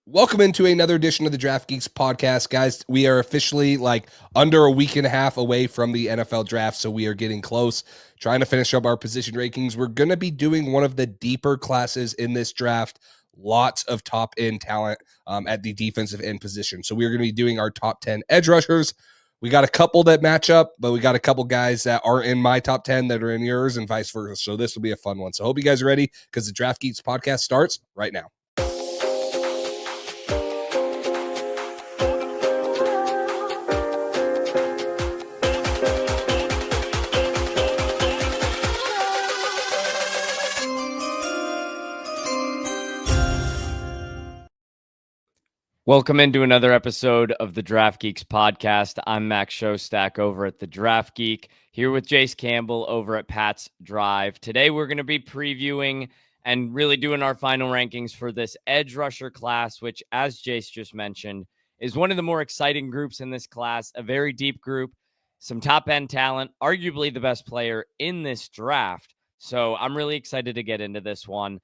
Welcome into another edition of the Draft Geeks podcast, guys. We are officially under a week and a half away from the NFL draft, so we are getting close, trying to finish up our position rankings. We're going to be doing one of the deeper classes in this draft. Lots of top end talent at the defensive end position. So we're going to be doing our top 10 edge rushers. We got a couple that match up, but we got a couple guys that are in my top 10 that are in yours and vice versa. So this will be a fun one. So hope you guys are ready because the Draft Geeks podcast starts right now. Welcome into another episode of the Draft Geeks podcast. I'm Max Showstack over at the Draft Geek, here with Jace Campbell over at Pat's Drive. Today we're going to be previewing and really doing our final rankings for this edge rusher class, which, as Jace just mentioned, is one of the more exciting groups in this class, a very deep group, some top-end talent, arguably the best player in this draft. So I'm really excited to get into this one.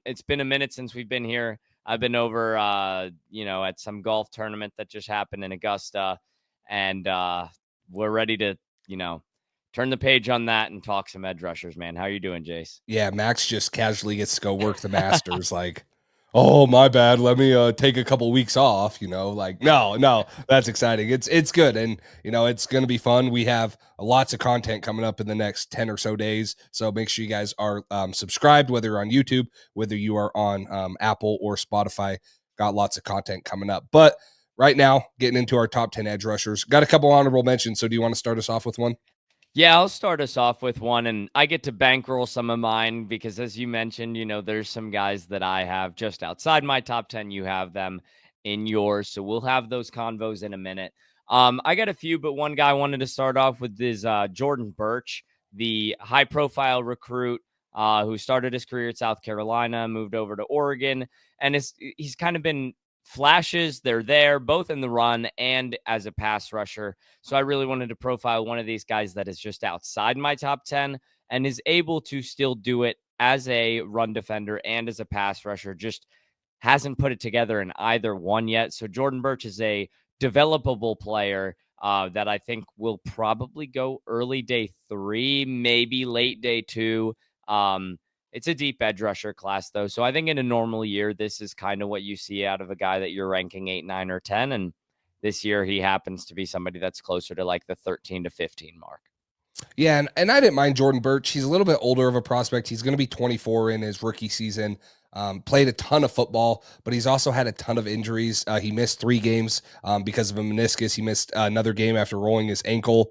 It's been a minute since we've been here. I've been over, at some golf tournament that just happened in Augusta, and we're ready to, turn the page on that and talk some edge rushers, man. How you doing, Jace? Yeah, Max just casually gets to go work the Masters. Oh, my bad. Let me take a couple weeks off. No, that's exciting. It's good, and it's gonna be fun. We have lots of content coming up in the next 10 or so days. So make sure you guys are subscribed, whether you're on YouTube, whether you are on Apple or Spotify. Got lots of content coming up. But right now, getting into our top 10 edge rushers. Got a couple honorable mentions. So do you want to start us off with one? Yeah, I'll start us off with one, and I get to bankroll some of mine because, as you mentioned, there's some guys that I have just outside my top 10. You have them in yours, so we'll have those convos in a minute. I got a few, but one guy I wanted to start off with is Jordan Burch, the high-profile recruit who started his career at South Carolina, moved over to Oregon, and he's kind of been flashes. They're there both in the run and as a pass rusher. So I really wanted to profile one of these guys that is just outside my top 10 and is able to still do it as a run defender and as a pass rusher. Just hasn't put it together in either one yet. So Jordan Burch is a developable player that I think will probably go early day 3, maybe late day 2. It's a deep edge rusher class, though. So I think in a normal year, this is kind of what you see out of a guy that you're ranking 8, 9, or 10. And this year, he happens to be somebody that's closer to like the 13 to 15 mark. Yeah, and I didn't mind Jordan Burch. He's a little bit older of a prospect. He's going to be 24 in his rookie season. Played a ton of football, but he's also had a ton of injuries. He missed 3 games because of a meniscus. He missed another game after rolling his ankle.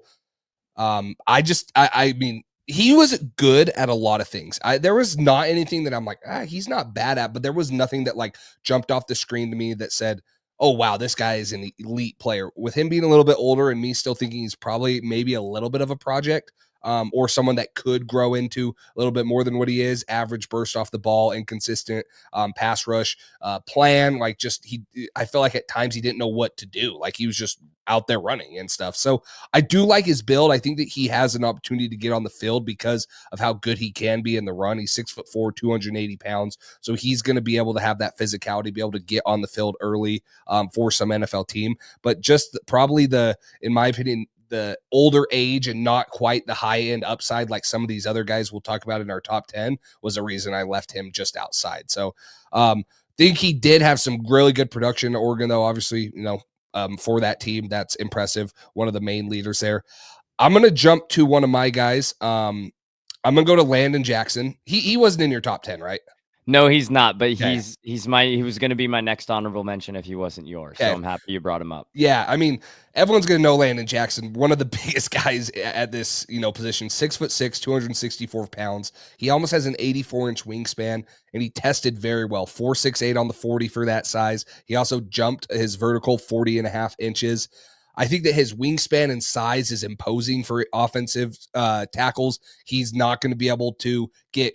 I mean, he was good at a lot of things. There was not anything that I'm like, he's not bad at, but there was nothing that jumped off the screen to me that said, oh, wow, this guy is an elite player. With him being a little bit older and me still thinking he's probably maybe a little bit of a project or someone that could grow into a little bit more than what he is, average burst off the ball, inconsistent pass rush plan. I feel like at times he didn't know what to do. He was just out there running and stuff. So I do like his build. I think that he has an opportunity to get on the field because of how good he can be in the run. He's 6'4", 280 pounds. So he's going to be able to have that physicality, be able to get on the field early for some NFL team. But just probably in my opinion, the older age and not quite the high end upside like some of these other guys we'll talk about in our top 10 was a reason I left him just outside. So think he did have some really good production in Oregon, though. Obviously, for that team, that's impressive. One of the main leaders there. I'm going to jump to one of my guys. I'm going to go to Landon Jackson. He wasn't in your top 10, right? No, he's not, but Okay. he was going to be my next honorable mention if he wasn't yours. Okay. So I'm happy you brought him up. Yeah, I mean, everyone's going to know Landon Jackson, one of the biggest guys at this, position, 6'6", 264 pounds. He almost has an 84-inch wingspan, and he tested very well, 4.68 on the 40 for that size. He also jumped his vertical 40.5 inches. I think that his wingspan and size is imposing for offensive tackles. He's not going to be able to get,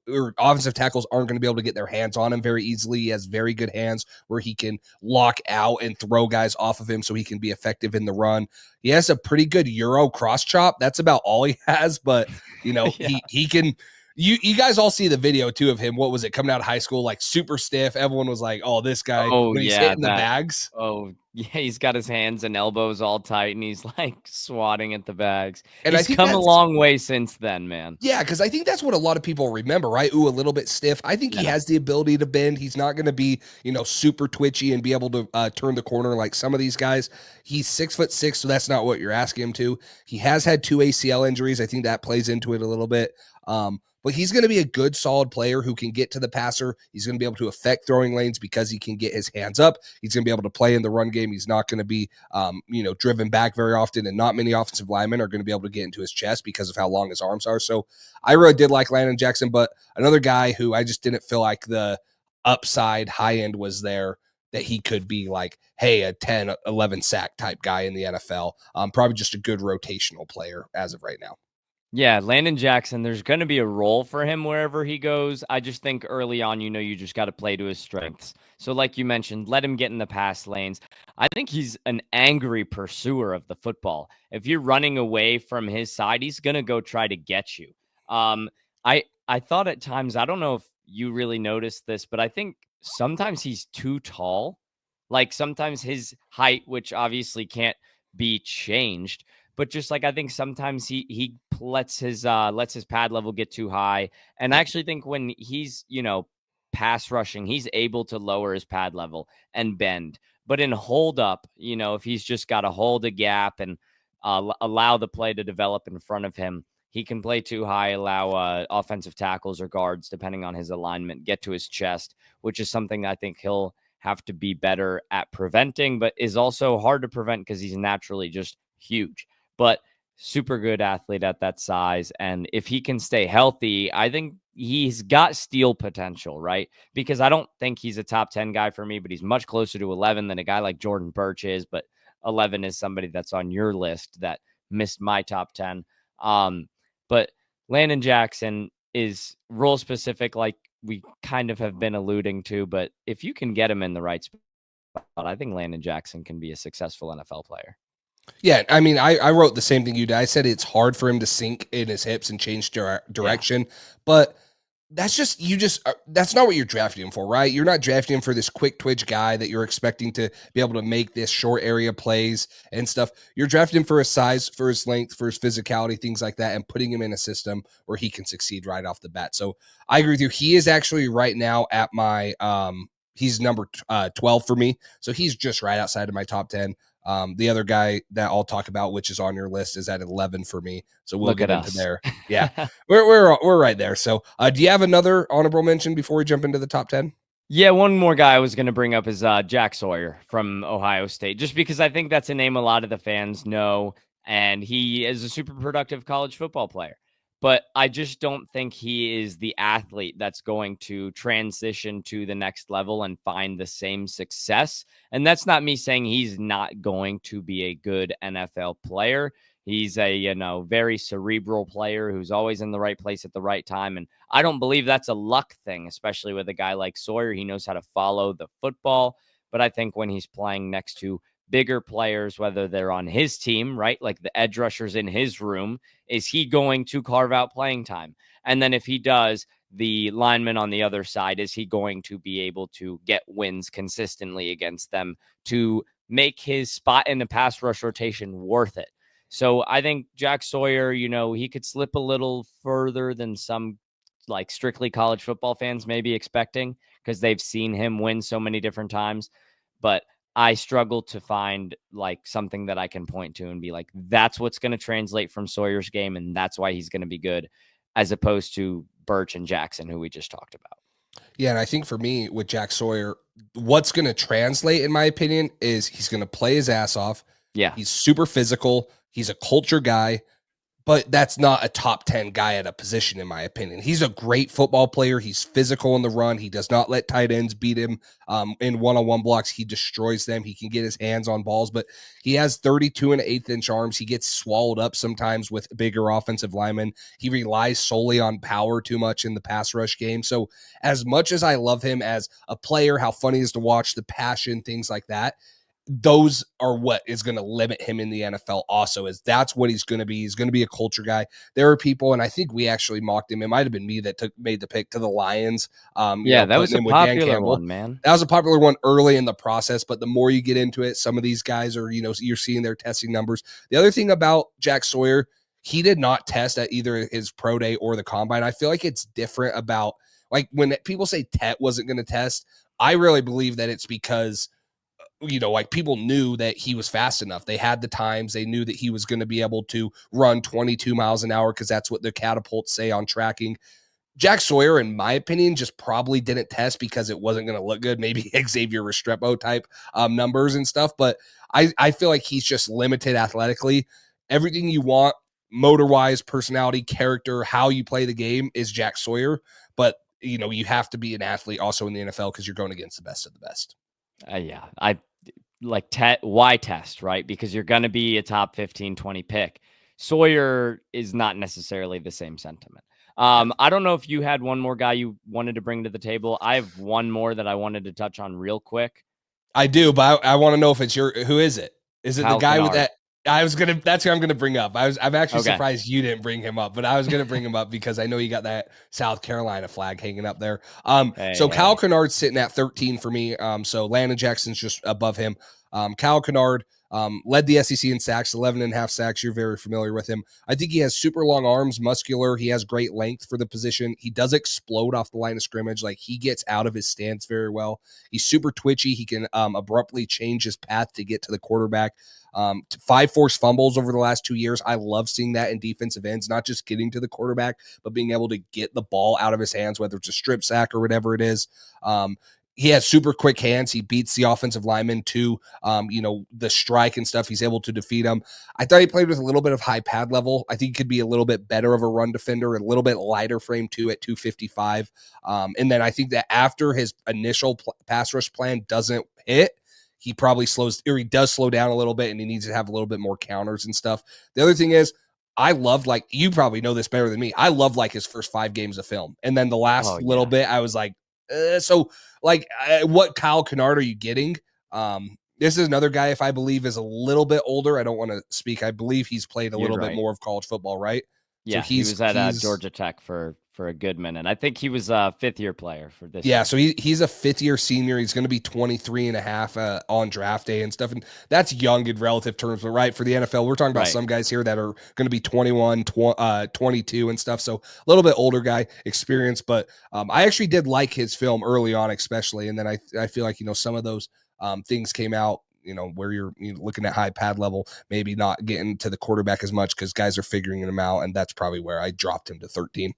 or offensive tackles aren't going to be able to get their hands on him very easily. He has very good hands where he can lock out and throw guys off of him so he can be effective in the run. He has a pretty good Euro cross chop. That's about all he has, but, Yeah. he can You guys all see the video too of him. What was it, coming out of high school, like super stiff? Everyone was like, "Oh, this guy," Oh, when he's yeah, hitting the bags. yeah, he's got his hands and elbows all tight, and he's, like, swatting at the bags. And I He's think come a that's long way since then, man. Yeah, because I think that's what a lot of people remember, right? Ooh, a little bit stiff. I think he Yeah. has the ability to bend. He's not going to be, super twitchy and be able to turn the corner like some of these guys. He's 6'6", so that's not what you're asking him to. He has had 2 ACL injuries. I think that plays into it a little bit. But he's going to be a good, solid player who can get to the passer. He's going to be able to affect throwing lanes because he can get his hands up. He's going to be able to play in the run game. He's not going to be, driven back very often, and not many offensive linemen are going to be able to get into his chest because of how long his arms are. So I really did like Landon Jackson, but another guy who I just didn't feel like the upside high end was there, that he could be like, hey, a 10, 11 sack type guy in the NFL. Probably just a good rotational player as of right now. Yeah, Landon Jackson, there's going to be a role for him wherever he goes. I just think early on, you just got to play to his strengths. So, like you mentioned, let him get in the pass lanes. I think he's an angry pursuer of the football. If you're running away from his side, he's going to go try to get you. Um, I thought at times, I don't know if you really noticed this, but I think sometimes he's too tall. Like sometimes his height, which obviously can't be changed, but just like I think sometimes he lets his pad level get too high. And I actually think when he's, pass rushing, he's able to lower his pad level and bend. But in hold up, if he's just got to hold a gap and allow the play to develop in front of him, he can play too high, allow offensive tackles or guards, depending on his alignment, get to his chest, which is something I think he'll have to be better at preventing, but is also hard to prevent because he's naturally just huge. But super good athlete at that size. And if he can stay healthy, I think he's got steal potential, right? Because I don't think he's a top 10 guy for me, but he's much closer to 11 than a guy like Jordan Birch is. But 11 is somebody that's on your list that missed my top 10. But Landon Jackson is role specific, like we kind of have been alluding to. But if you can get him in the right spot, I think Landon Jackson can be a successful NFL player. Yeah, I mean, I wrote the same thing you did. I said it's hard for him to sink in his hips and change Yeah. direction, but that's not what you're drafting him for, right? You're not drafting him for this quick twitch guy that you're expecting to be able to make this short area plays and stuff. You're drafting him for his size, for his length, for his physicality, things like that, and putting him in a system where he can succeed right off the bat. So I agree with you. He is actually right now at my he's number 12 for me. So he's just right outside of my top 10. The other guy that I'll talk about, which is on your list, is at 11 for me. So we'll Look get at into us. there. Yeah, we're right there. So, do you have another honorable mention before we jump into the top 10? Yeah, one more guy I was going to bring up is Jack Sawyer from Ohio State, just because I think that's a name a lot of the fans know, and he is a super productive college football player. But I just don't think he is the athlete that's going to transition to the next level and find the same success. And that's not me saying he's not going to be a good NFL player. He's a, very cerebral player who's always in the right place at the right time. And I don't believe that's a luck thing, especially with a guy like Sawyer. He knows how to follow the football. But I think when he's playing next to bigger players, whether they're on his team, right, like the edge rushers in his room, is he going to carve out playing time? And then if he does, the lineman on the other side, is he going to be able to get wins consistently against them to make his spot in the pass rush rotation worth it? So I think Jack Sawyer, he could slip a little further than some like strictly college football fans may be expecting because they've seen him win so many different times. But I struggle to find like something that I can point to and be like, that's what's going to translate from Sawyer's game. And that's why he's going to be good, as opposed to Birch and Jackson, who we just talked about. Yeah, and I think for me with Jack Sawyer, what's going to translate, in my opinion, is he's going to play his ass off. Yeah. He's super physical. He's a culture guy. But that's not a top 10 guy at a position, in my opinion. He's a great football player. He's physical in the run. He does not let tight ends beat him in one-on-one blocks. He destroys them. He can get his hands on balls, but he has 32 and an eighth inch arms. He gets swallowed up sometimes with bigger offensive linemen. He relies solely on power too much in the pass rush game. So as much as I love him as a player, how funny it is to watch, the passion, things like that, those are what is going to limit him in the NFL also, is that's what he's going to be. He's going to be a culture guy. There are people, and I think we actually mocked him. It might have been me that made the pick to the Lions, Yeah, that was putting a him with Dan popular Campbell. one, man. That was a popular one early in the process, but the more you get into it, some of these guys are, you're seeing their testing numbers. The other thing about Jack Sawyer, he did not test at either his pro day or the combine. I feel like it's different about, like, when people say Tet wasn't going to test, I really believe that it's because, like, people knew that he was fast enough. They had the times. They knew that he was going to be able to run 22 miles an hour because that's what the catapults say on tracking. Jack Sawyer, in my opinion, just probably didn't test because it wasn't going to look good. Maybe Xavier Restrepo type numbers and stuff. But I feel like he's just limited athletically. Everything you want, motor wise, personality, character, how you play the game is Jack Sawyer. But, you have to be an athlete also in the NFL because you're going against the best of the best. Yeah, I like why test, right? Because you're going to be a top 15, 20 pick. Sawyer is not necessarily the same sentiment. Yeah, I don't know if you had one more guy you wanted to bring to the table. I have one more that I wanted to touch on real quick. I do, but I want to know if it's who is it? Is it the Kyle guy with Kennard. that? That's who I'm gonna bring up. I'm actually Okay. surprised you didn't bring him up, but I was gonna bring him up because I know you got that South Carolina flag hanging up there. Hey, So Kyle hey. Kennard's sitting at 13 for me. So Landon Jackson's just above him. Kyle Kennard led the SEC in sacks, 11 and a half sacks. You're very familiar with him. I think he has super long arms, muscular. He has great length for the position. He does explode off the line of scrimmage. Like, he gets out of his stance very well. He's super twitchy. He can abruptly change his path to get to the quarterback. 5 forced fumbles over the last 2 years. I love seeing that in defensive ends, not just getting to the quarterback, but being able to get the ball out of his hands, whether it's a strip sack or whatever it is. He has super quick hands. He beats the offensive lineman to, the strike and stuff. He's able to defeat them. I thought he played with a little bit of high pad level. I think he could be a little bit better of a run defender, a little bit lighter frame too at 255. And then I think that after his initial pass rush plan doesn't hit, he probably he does slow down a little bit, and he needs to have a little bit more counters and stuff. The other thing is, I loved, like, you probably know this better than me, I love, like, his first 5 games of film. And then the Oh, last little yeah. bit, I was like, so, like, what Kyle Kennard are you getting? This is another guy, if I believe, is a little bit older. I don't want to speak. I believe he's played a You're little bit right. more of college football, right? So Yeah, he was at Georgia Tech for a good minute. I think he was a fifth-year player for this yeah, year. so he's a fifth-year senior. He's going to be 23 and a half on draft day and stuff. And that's young in relative terms, but right, for the NFL, we're talking about Right. some guys here that are going to be 21, 22 and stuff. So a little bit older guy, experience. But I actually did like his film early on, especially. And then I feel like, some of those things came out, where you're looking at high pad level, maybe not getting to the quarterback as much because guys are figuring him out. And that's probably where I dropped him to 13.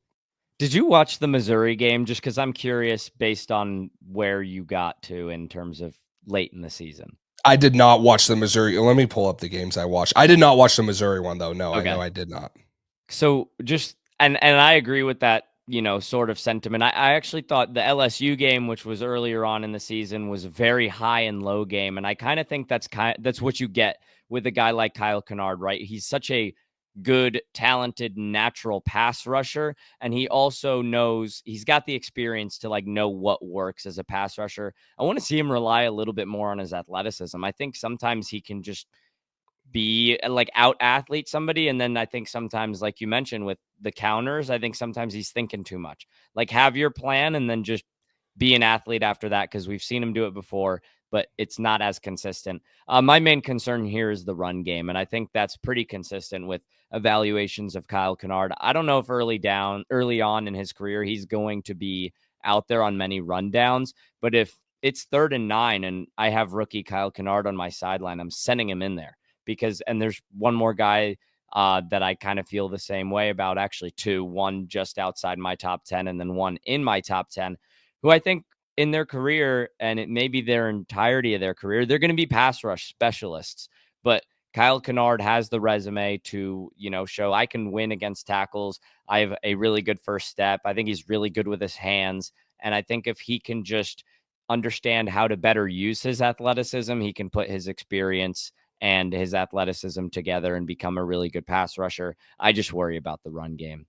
Did you watch the Missouri game? Just because I'm curious based on where you got to in terms of late in the season. I did not watch the Missouri. Let me pull up the games I watched. I did not watch the Missouri one though. No, I know Okay. I did not. So just and I agree with that, sort of sentiment. I actually thought the LSU game, which was earlier on in the season, was a very high and low game. And I kind of think that's what you get with a guy like Kyle Kennard, right? He's such a good, talented, natural pass rusher. And he also knows he's got the experience to like know what works as a pass rusher. I want to see him rely a little bit more on his athleticism. I think sometimes he can just be like out athlete somebody. And then I think sometimes, like you mentioned with the counters, I think sometimes he's thinking too much. Like, have your plan and then just be an athlete after that, because we've seen him do it before, but it's not as consistent. My main concern here is the run game, and I think that's pretty consistent with evaluations of Kyle Kennard. I don't know if early on in his career he's going to be out there on many rundowns, but if it's 3rd and 9 and I have rookie Kyle Kennard on my sideline, I'm sending him in there because, and there's one more guy that I kind of feel the same way about, actually two, one just outside my top 10 and then one in my top 10, who I think in their career, and it may be their entirety of their career, they're going to be pass rush specialists. But Kyle Kennard has the resume to, show I can win against tackles. I have a really good first step. I think he's really good with his hands. And I think if he can just understand how to better use his athleticism, he can put his experience and his athleticism together and become a really good pass rusher. I just worry about the run game.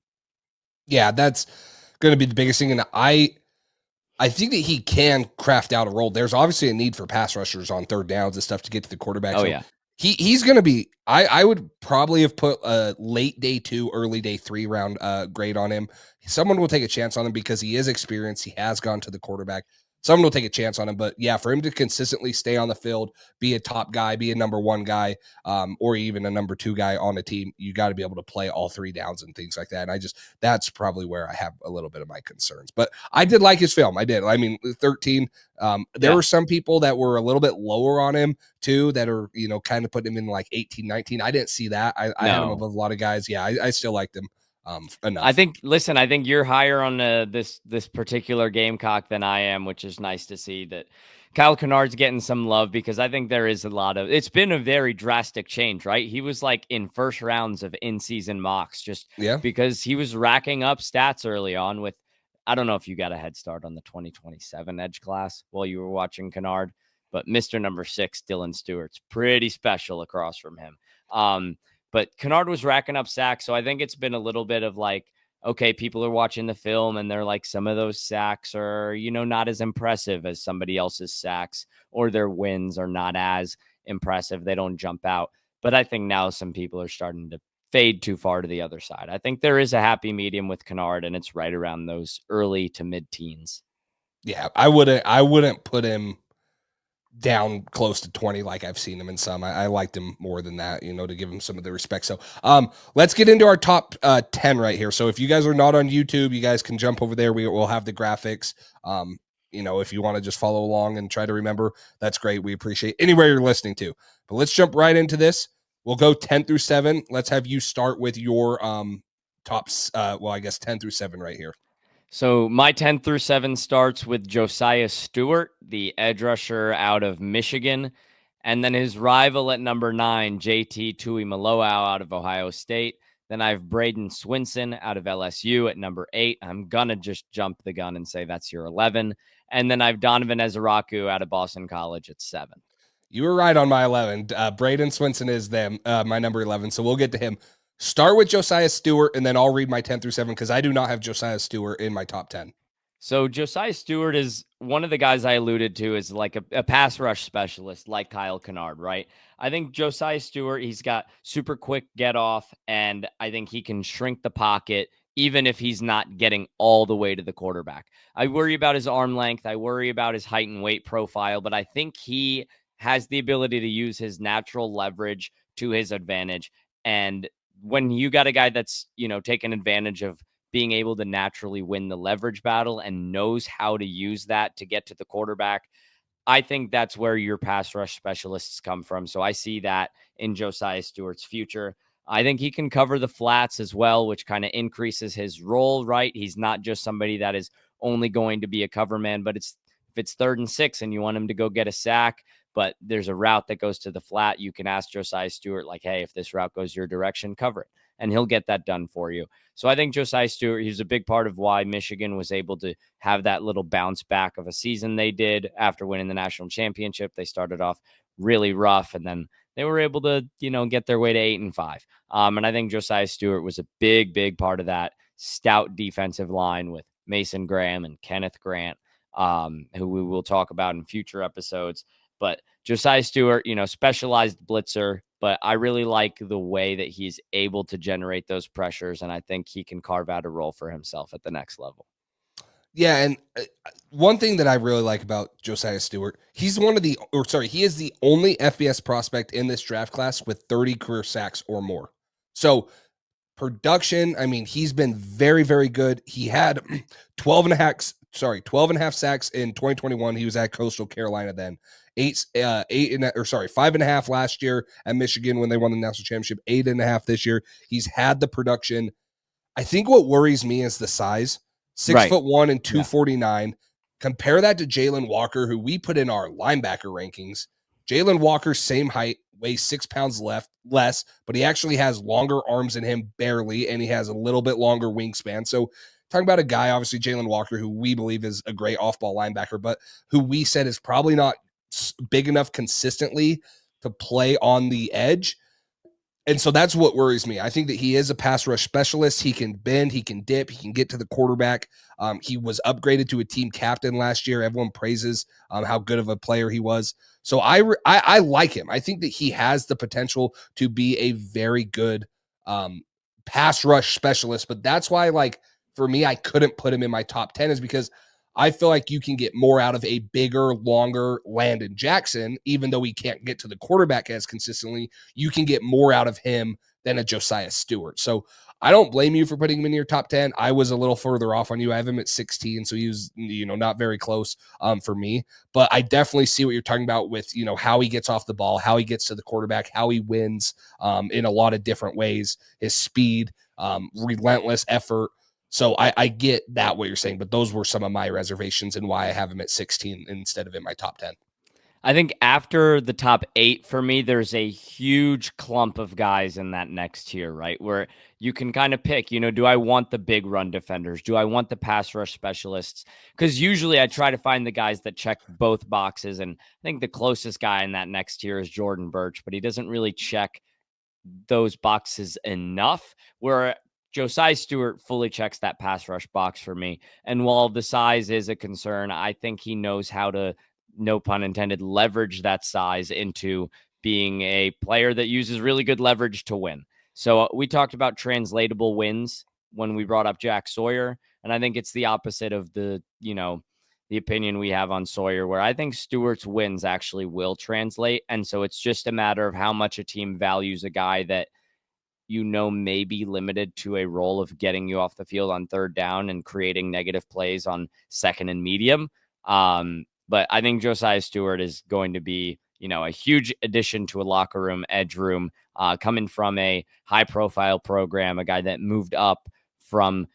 Yeah, that's going to be the biggest thing. And I think that he can craft out a role. There's obviously a need for pass rushers on third downs and stuff to get to the quarterback. Oh, So yeah. he's going to be. I would probably have put a late day 2, early day 3 round grade on him. Someone will take a chance on him because he is experienced. He has gone to the quarterback. Someone will take a chance on him. But yeah, for him to consistently stay on the field, be a top guy, be a number 1 guy, or even a number 2 guy on a team, you got to be able to play all 3 downs and things like that. And that's probably where I have a little bit of my concerns. But I did like his film. I did. I mean, 13. There Yeah. were some people that were a little bit lower on him too, that are, kind of putting him in like 18, 19. I didn't see that. I had him No. above a lot of guys. Yeah, I still liked him I enough. think listen, I think you're higher on this particular Gamecock than I am, which is nice to see that Kyle Kennard's getting some love because I think there is a lot of it's been a very drastic change, right? He was like in first rounds of in-season mocks just Yeah. because he was racking up stats early on with I don't know if you got a head start on the 2027 edge class while you were watching Kennard, but Mr. Number 6, Dylan Stewart's pretty special across from him. But Kennard was racking up sacks. So I think it's been a little bit of like, okay, people are watching the film and they're like, some of those sacks are, not as impressive as somebody else's sacks, or their wins are not as impressive. They don't jump out. But I think now some people are starting to fade too far to the other side. I think there is a happy medium with Kennard, and it's right around those early to mid teens. Yeah. I wouldn't put him down close to 20 like I've seen him in some. I liked him more than that, to give him some of the respect. So let's get into our top 10 right here. So if you guys are not on YouTube, you guys can jump over there. We will have the graphics. If you want to just follow along and try to remember, that's great. We appreciate anywhere you're listening to. But let's jump right into this. We'll go 10 through 7. Let's have you start with your tops. I guess 10 through 7 right here. So my 10 through 7 starts with Josiah Stewart, the edge rusher out of Michigan. And then his rival at number 9, JT Tuimoloau out of Ohio State. Then I have Braden Swinson out of LSU at number 8. I'm going to just jump the gun and say that's your 11. And then I have Donovan Ezeraku out of Boston College at 7. You were right on my 11. Braden Swinson is my number 11, so we'll get to him. Start with Josiah Stewart, and then I'll read my 10 through 7 because I do not have Josiah Stewart in my top 10. So Josiah Stewart is one of the guys I alluded to as like a pass rush specialist, like Kyle Kennard, right? I think Josiah Stewart, he's got super quick get off, and I think he can shrink the pocket even if he's not getting all the way to the quarterback. I worry about his arm length. I worry about his height and weight profile, but I think he has the ability to use his natural leverage to his advantage. And when you got a guy that's, taking advantage of being able to naturally win the leverage battle and knows how to use that to get to the quarterback, I think that's where your pass rush specialists come from. So I see that in Josiah Stewart's future. I think he can cover the flats as well, which kind of increases his role, right? He's not just somebody that is only going to be a cover man, but if it's 3rd and 6 and you want him to go get a sack, but there's a route that goes to the flat, you can ask Josiah Stewart, like, hey, if this route goes your direction, cover it. And he'll get that done for you. So I think Josiah Stewart, he's a big part of why Michigan was able to have that little bounce back of a season they did after winning the national championship. They started off really rough, and then they were able to, get their way to 8-5. And I think Josiah Stewart was a big, big part of that stout defensive line with Mason Graham and Kenneth Grant, who we will talk about in future episodes. But Josiah Stewart, specialized blitzer, but I really like the way that he's able to generate those pressures. And I think he can carve out a role for himself at the next level. Yeah, and one thing that I really like about Josiah Stewart, he is the only FBS prospect in this draft class with 30 career sacks or more. So production, I mean, he's been very, very good. He had 12 and a half sacks in 2021. He was at Coastal Carolina then. 5.5 last year at Michigan when they won the national championship, 8.5 this year. He's had the production. I think what worries me is the size. 6'1" and 249. Compare that to Jalen Walker, who we put in our linebacker rankings. Jalen Walker, same height, weighs 6 pounds less, but he actually has longer arms than him, barely, and he has a little bit longer wingspan. So talking about a guy, obviously Jalen Walker, who we believe is a great off-ball linebacker, but who we said is probably not big enough consistently to play on the edge. And so that's what worries me. I think that he is a pass rush specialist. He can bend, he can dip, he can get to the quarterback. He was upgraded to a team captain last year. Everyone praises how good of a player he was. So I like him. I think that he has the potential to be a very good um, pass rush specialist. But that's why, like, for me, I couldn't put him in my top 10 is because I feel like you can get more out of a bigger, longer Landon Jackson, even though he can't get to the quarterback as consistently. You can get more out of him than a Josiah Stewart. So I don't blame you for putting him in your top 10. I was a little further off on you. I have him at 16, so he was, not very close for me. But I definitely see what you're talking about with, how he gets off the ball, how he gets to the quarterback, how he wins in a lot of different ways, his speed, relentless effort. So I get that what you're saying, but those were some of my reservations and why I have him at 16 instead of in my top 10. I think after the top 8 for me, there's a huge clump of guys in that next tier, right? Where you can kind of pick, do I want the big run defenders? Do I want the pass rush specialists? Because usually I try to find the guys that check both boxes. And I think the closest guy in that next tier is Jordan Birch, but he doesn't really check those boxes enough where Josiah Stewart fully checks that pass rush box for me. And while the size is a concern, I think he knows how to, no pun intended, leverage that size into being a player that uses really good leverage to win. So we talked about translatable wins when we brought up Jack Sawyer. And I think it's the opposite of the opinion we have on Sawyer, where I think Stewart's wins actually will translate. And so it's just a matter of how much a team values a guy that may be limited to a role of getting you off the field on third down and creating negative plays on second and medium. But I think Josiah Stewart is going to be, a huge addition to a locker room, edge room, coming from a high profile program, a guy that moved up from,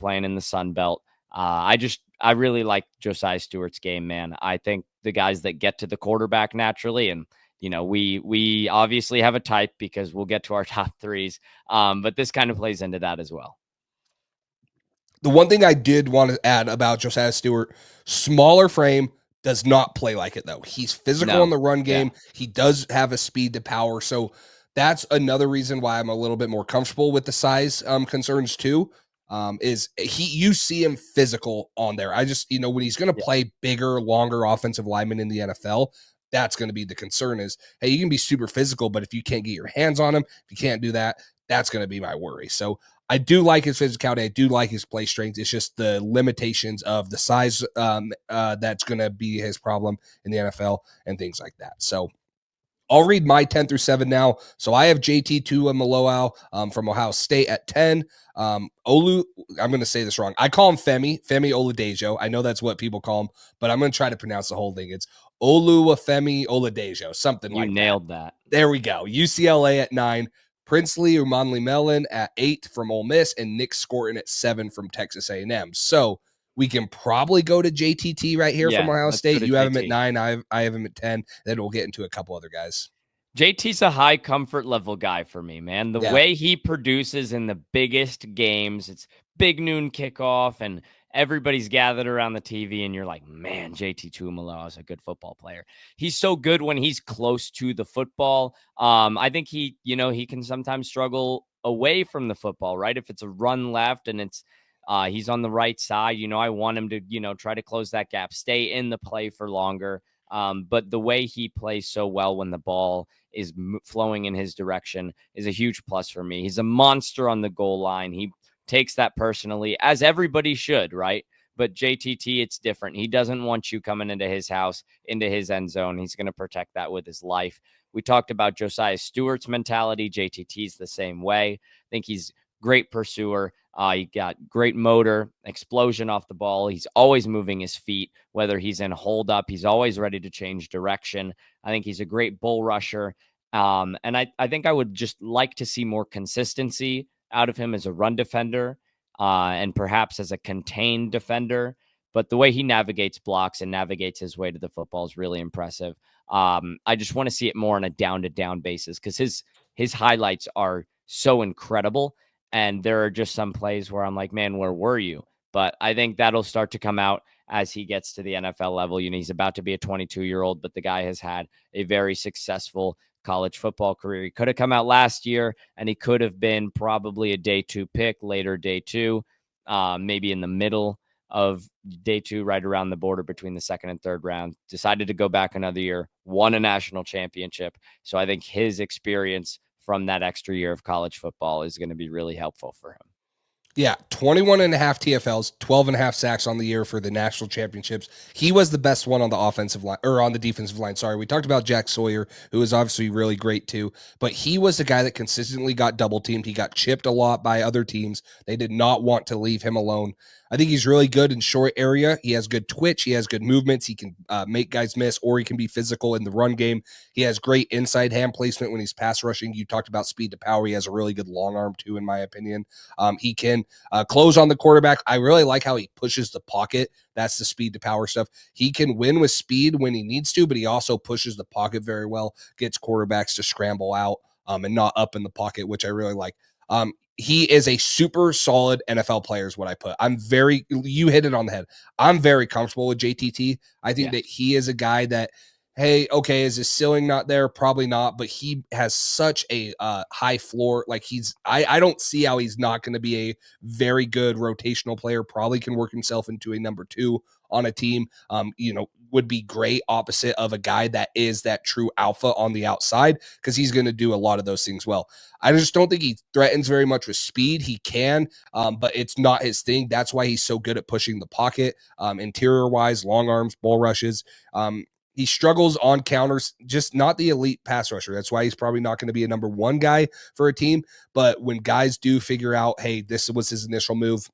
playing in the Sun Belt. I really like Josiah Stewart's game, man. I think the guys that get to the quarterback naturally, and we obviously have a type because we'll get to our top threes, but this kind of plays into that as well. The one thing I did want to add about Josiah Stewart, smaller frame, does not play like it though. He's physical in No, the run yeah, game. He does have a speed to power. So that's another reason why I'm a little bit more comfortable with the size concerns too. Is you see him physical on there. I just, when he's going to yeah. play bigger, longer offensive linemen in the NFL, that's going to be the concern is, hey, you can be super physical, but if you can't get your hands on him, if you can't do that, that's going to be my worry. So I do like his physicality. I do like his play strength. It's just the limitations of the size that's going to be his problem in the NFL and things like that. So I'll read my 10 through 7 now. So I have JT Tuimoloau from Ohio State at 10. Olu, I'm going to say this wrong. I call him Femi Oladejo. I know that's what people call him, but I'm going to try to pronounce the whole thing. It's Oluwafemi Oladejo, something You like that. nailed that. There we go. UCLA at 9. Princely Umanli Mellon at 8 from Ole Miss, and Nick Scorton at 7 from Texas A&M. So we can probably go to JTT right here from Yeah, Ohio let's go State. to You have him at JT. 9. I have him at 10. Then we'll get into a couple other guys. JT's a high comfort level guy for me, man. The Yeah. way he produces in the biggest games, it's big noon kickoff and everybody's gathered around the TV and you're like, man, JT Tuimoloau is a good football player. He's so good when he's close to the football. I think he can sometimes struggle away from the football, right? If it's a run left and he's on the right side, I want him to, try to close that gap, stay in the play for longer. But the way he plays so well when the ball is flowing in his direction is a huge plus for me. He's a monster on the goal line. He takes that personally, as everybody should, right? But JTT, it's different. He doesn't want you coming into his house, into his end zone. He's going to protect that with his life. We talked about Josiah Stewart's mentality. JTT's the same way. I think he's great pursuer. He got great motor, explosion off the ball. He's always moving his feet, whether he's in hold up. He's always ready to change direction. I think he's a great bull rusher. And I think I would just like to see more consistency out of him as a run defender and perhaps as a contained defender. But the way he navigates blocks and navigates his way to the football is really impressive. I just want to see it more on a down-to-down basis because his highlights are so incredible. And there are just some plays where I'm like, man, where were you? But I think that'll start to come out as he gets to the NFL level. He's about to be a 22-year-old, but the guy has had a very successful college football career. He could have come out last year, and he could have been probably a day 2 pick, later day 2, maybe in the middle of day 2, right around the border between the second and third round. Decided to go back another year, won a national championship. So I think his experience from that extra year of college football is going to be really helpful for him. Yeah, 21 and a half TFLs, 12 and a half sacks on the year for the national championships. He was the best one on the offensive line, or on the defensive line. Sorry. We talked about Jack Sawyer, who is obviously really great too, but he was the guy that consistently got double teamed. He got chipped a lot by other teams. They did not want to leave him alone. I think he's really good in short area. He has good twitch. He has good movements. He can make guys miss, or he can be physical in the run game. He has great inside hand placement when he's pass rushing. You talked about speed to power. He has a really good long arm too, in my opinion. He can close on the quarterback. I really like how he pushes the pocket. That's the speed to power stuff. He can win with speed when he needs to, but he also pushes the pocket very well, gets quarterbacks to scramble out and not up in the pocket, which I really like. He is a super solid NFL player is what I put. You hit it on the head. I'm very comfortable with JTT. I think Yeah. that he is a guy that, hey, okay, is his ceiling not there? Probably not, but he has such a high floor. Like I don't see how he's not going to be a very good rotational player. Probably can work himself into a number 2 on a team. Would be great opposite of a guy that is that true alpha on the outside, because he's going to do a lot of those things well. I just don't think he threatens very much with speed. He can, but it's not his thing. That's why he's so good at pushing the pocket, interior wise, long arms, bull rushes. He struggles on counters, just not the elite pass rusher. That's why he's probably not going to be a number 1 guy for a team. But when guys do figure out, hey, this was his initial move,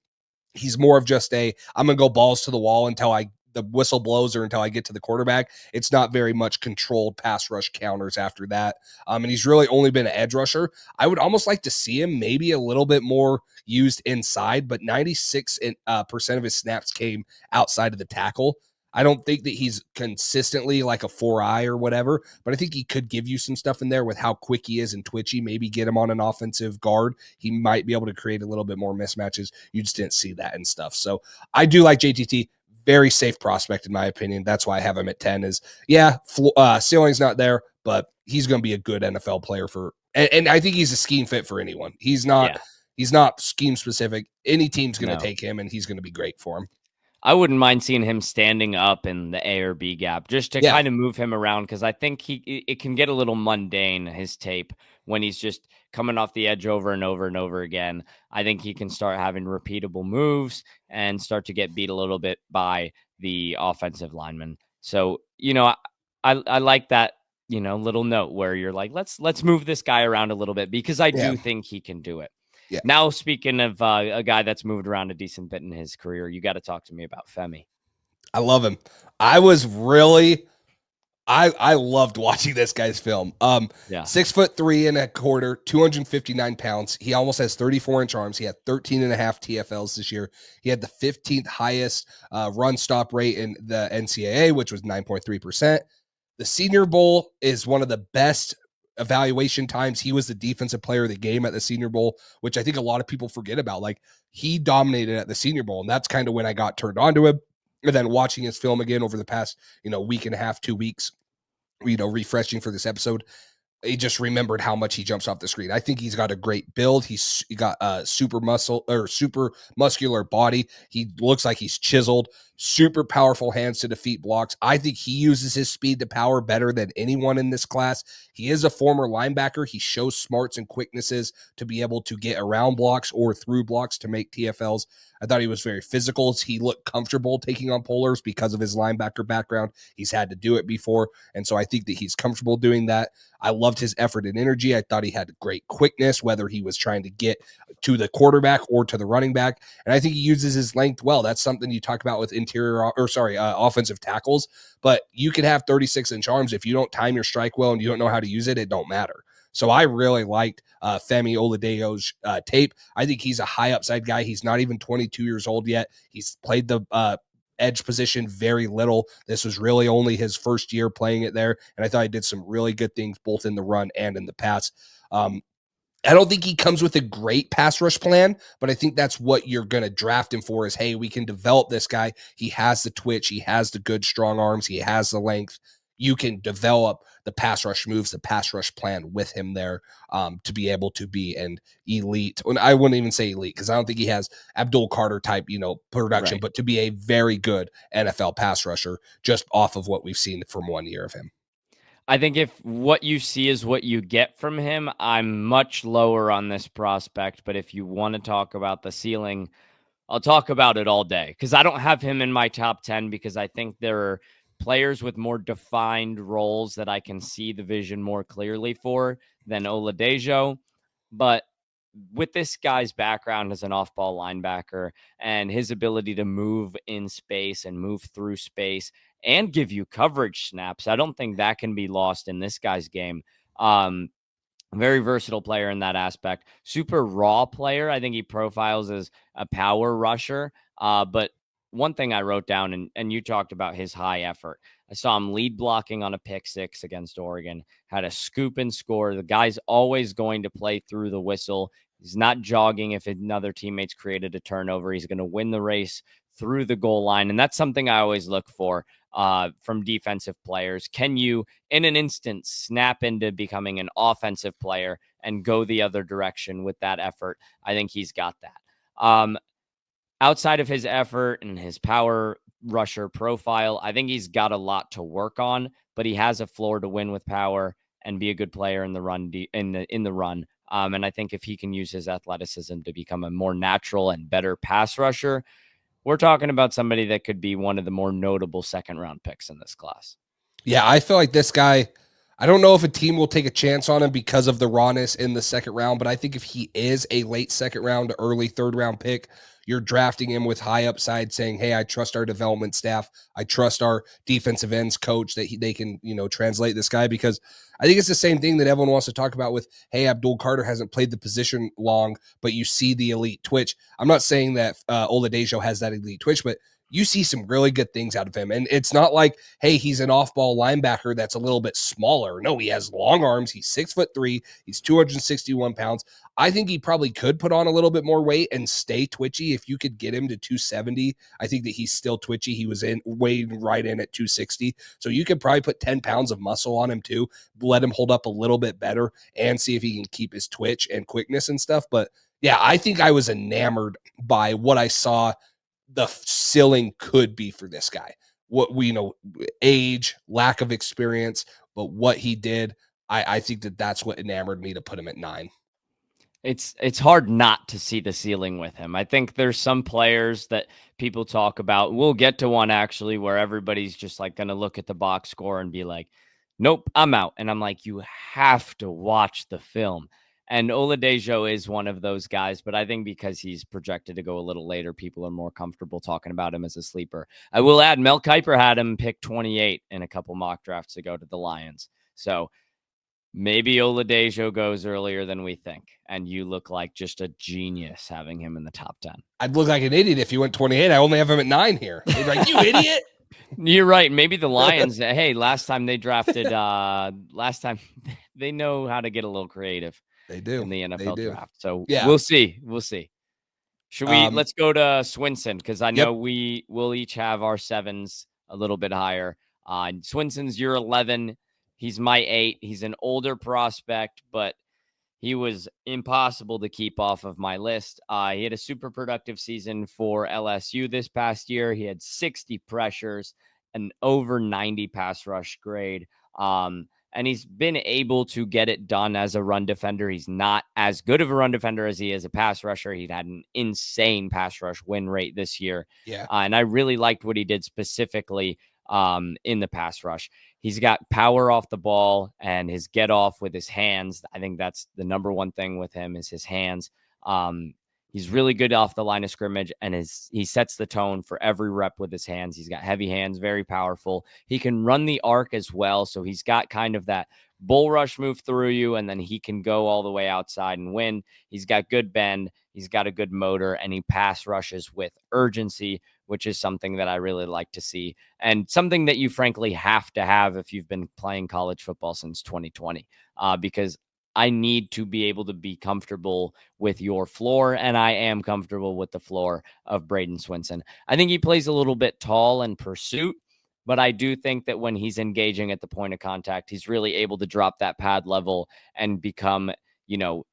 he's more of just I'm going to go balls to the wall until the whistle blows or until I get to the quarterback. It's not very much controlled pass rush counters after that. And he's really only been an edge rusher. I would almost like to see him maybe a little bit more used inside, but 96% of his snaps came outside of the tackle. I don't think that he's consistently like a 4-eye or whatever, but I think he could give you some stuff in there with how quick he is and twitchy. Maybe get him on an offensive guard. He might be able to create a little bit more mismatches. You just didn't see that and stuff. So I do like JTT. Very safe prospect in my opinion. That's why I have him at 10 is, ceiling's not there, but he's going to be a good NFL player and I think he's a scheme fit for anyone. He's not scheme specific. Any team's going to take him and he's going to be great for him. I wouldn't mind seeing him standing up in the A or B gap just to kind of move him around, because I think it can get a little mundane, his tape, when he's just coming off the edge over and over and over again. I think he can start having repeatable moves and start to get beat a little bit by the offensive lineman. So, I like that, little note where you're like, let's move this guy around a little bit, because I do think he can do it. Yeah. Now, speaking of a guy that's moved around a decent bit in his career, you got to talk to me about Femi. I love him. I loved watching this guy's film. 6'3.25", 259 pounds. He almost has 34-inch arms. He had 13 and a half TFLs this year. He had the 15th highest run stop rate in the NCAA, which was 9.3%. The Senior Bowl is one of the best evaluation times. He was the defensive player of the game at the Senior Bowl, which I think a lot of people forget about. Like, he dominated at the Senior Bowl, and that's kind of when I got turned on to him. And then watching his film again over the past, week and a half, 2 weeks, refreshing for this episode, he just remembered how much he jumps off the screen. I think he's got a great build. He got a super muscular body. He looks like he's chiseled, super powerful hands to defeat blocks. I think he uses his speed to power better than anyone in this class. He is a former linebacker. He shows smarts and quicknesses to be able to get around blocks or through blocks to make TFLs. I thought he was very physical. He looked comfortable taking on pullers because of his linebacker background. He's had to do it before. And so I think that he's comfortable doing that. I loved his effort and energy. I thought he had great quickness, whether he was trying to get to the quarterback or to the running back. And I think he uses his length well. That's something you talk about with offensive tackles. But you can have 36-inch arms. If you don't time your strike well and you don't know how to use it, it don't matter. So I really liked Femi Oladejo's tape. I think he's a high upside guy. He's not even 22 years old yet. He's played the edge position very little. This was really only his first year playing it there. And I thought he did some really good things both in the run and in the pass. I don't think he comes with a great pass rush plan, but I think that's what you're going to draft him for is, hey, we can develop this guy. He has the twitch. He has the good strong arms. He has the length. you can develop the pass rush moves, the pass rush plan with him there to be able to be an elite. And I wouldn't even say elite because I don't think he has Abdul Carter type, production, Right. but to be a very good NFL pass rusher just off of what we've seen from 1 year of him. I think if what you see is what you get from him, I'm much lower on this prospect. But if you want to talk about the ceiling, I'll talk about it all day because I don't have him in my top 10 because I think there are players with more defined roles that I can see the vision more clearly for than Oladejo. But with this guy's background as an off ball linebacker and his ability to move in space and move through space and give you coverage snaps, I don't think that can be lost in this guy's game. Very versatile player in that aspect. Super raw player. I think he profiles as a power rusher. But one thing I wrote down, and you talked about his high effort. I saw him lead blocking on a pick six against Oregon, had a scoop and score. The guy's always going to play through the whistle. He's not jogging if another teammate's created a turnover. He's going to win the race through the goal line. And that's something I always look for from defensive players. Can you, in an instant, snap into becoming an offensive player and go the other direction with that effort? I think he's got that. Outside of his effort and his power rusher profile, I think he's got a lot to work on, but he has a floor to win with power and be a good player in the run. In the run. And I think if he can use his athleticism to become a more natural and better pass rusher, we're talking about somebody that could be one of the more notable second round picks in this class. Yeah, I feel like this guy, I don't know if a team will take a chance on him because of the rawness in the second round, but I think if he is a late second round, early third round pick, you're drafting him with high upside saying, hey, I trust our development staff. I trust our defensive ends coach that they can, translate this guy, because I think it's the same thing that everyone wants to talk about with, hey, Abdul Carter hasn't played the position long, but you see the elite twitch. I'm not saying that Oladejo has that elite twitch, but you see some really good things out of him. And it's not like, hey, he's an off-ball linebacker that's a little bit smaller. No, he has long arms. He's 6'3". He's 261 pounds. I think he probably could put on a little bit more weight and stay twitchy. If you could get him to 270, I think that he's still twitchy. He was weighed right in at 260. So you could probably put 10 pounds of muscle on him too, let him hold up a little bit better and see if he can keep his twitch and quickness and stuff. But yeah, I think I was enamored by what I saw the ceiling could be for this guy. What we age, lack of experience, but what he did, I think that's what enamored me to put him at 9. It's hard not to see the ceiling with him. I think there's some players that people talk about. We'll get to one actually where everybody's just like going to look at the box score and be like, nope, I'm out. And I'm like, you have to watch the film. And Oladejo is one of those guys, but I think because he's projected to go a little later, people are more comfortable talking about him as a sleeper. I will add, Mel Kiper had him pick 28 in a couple mock drafts ago to the Lions. So maybe Oladejo goes earlier than we think, and you look like just a genius having him in the top 10. I'd look like an idiot if you went 28. I only have him at 9 here. They'd be like, you idiot. You're right. Maybe the Lions, hey, last time they drafted, they know how to get a little creative. They do. In the NFL draft. So yeah, we'll see. We'll see. Should we, let's go to Swinson, because I know we will each have our 7s a little bit higher. Swinson's your 11. He's my 8. He's an older prospect, but he was impossible to keep off of my list. He had a super productive season for LSU this past year. He had 60 pressures, an over 90 pass rush grade. And he's been able to get it done as a run defender. He's not as good of a run defender as he is a pass rusher. He'd had an insane pass rush win rate this year. Yeah. And I really liked what he did specifically in the pass rush. He's got power off the ball and his get off with his hands. I think that's the number one thing with him is his hands. He's really good off the line of scrimmage, and he sets the tone for every rep with his hands. He's got heavy hands, very powerful. He can run the arc as well, so he's got kind of that bull rush move through you, and then he can go all the way outside and win. He's got good bend. He's got a good motor, and he pass rushes with urgency, which is something that I really like to see, and something that you frankly have to have if you've been playing college football since 2020, because I need to be able to be comfortable with your floor, and I am comfortable with the floor of Braden Swinson. I think he plays a little bit tall in pursuit, But I do think that when he's engaging at the point of contact, he's really able to drop that pad level and become,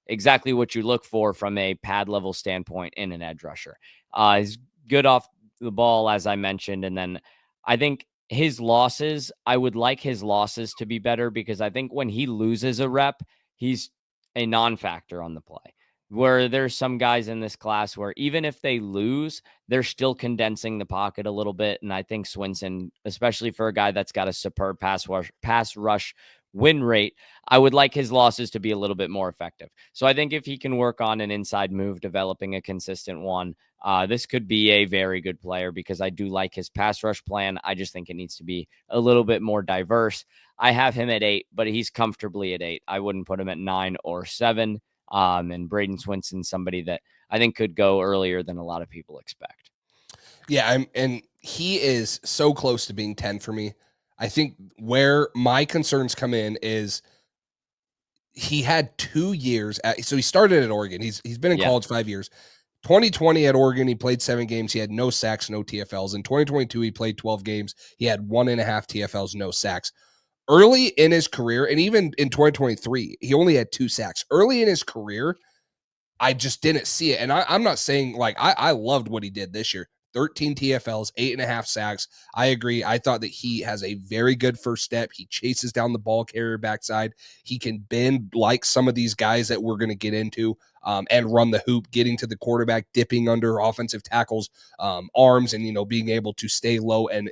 exactly what you look for from a pad level standpoint in an edge rusher. He's good off the ball, as I mentioned. And then I think I would like his losses to be better, because I think when he loses a rep, he's a non factor on the play. Where there's some guys in this class where even if they lose, they're still condensing the pocket a little bit. And I think Swinson, especially for a guy that's got a superb pass rush win rate, I would like his losses to be a little bit more effective. So I think if he can work on an inside move, developing a consistent one, this could be a very good player, because I do like his pass rush plan. I just think it needs to be a little bit more diverse. I have him at 8, but he's comfortably at 8. I wouldn't put him at 9 or 7. And Braden Swinson, somebody that I think could go earlier than a lot of people expect. Yeah, and he is so close to being 10 for me. I think where my concerns come in is he had 2 years so he started at Oregon. He's been in Yeah. college 5 years. 2020 at Oregon, he played 7 games. He had no sacks, no TFLs. In 2022, he played 12 games. He had 1.5 TFLs, no sacks. Early in his career, and even in 2023, he only had 2 sacks. Early in his career, I just didn't see it. And I'm not saying like I loved what he did this year. 13 TFLs, 8.5 sacks. I agree. I thought that he has a very good first step. He chases down the ball carrier backside. He can bend like some of these guys that we're going to get into, and run the hoop, getting to the quarterback, dipping under offensive tackles' arms, and being able to stay low and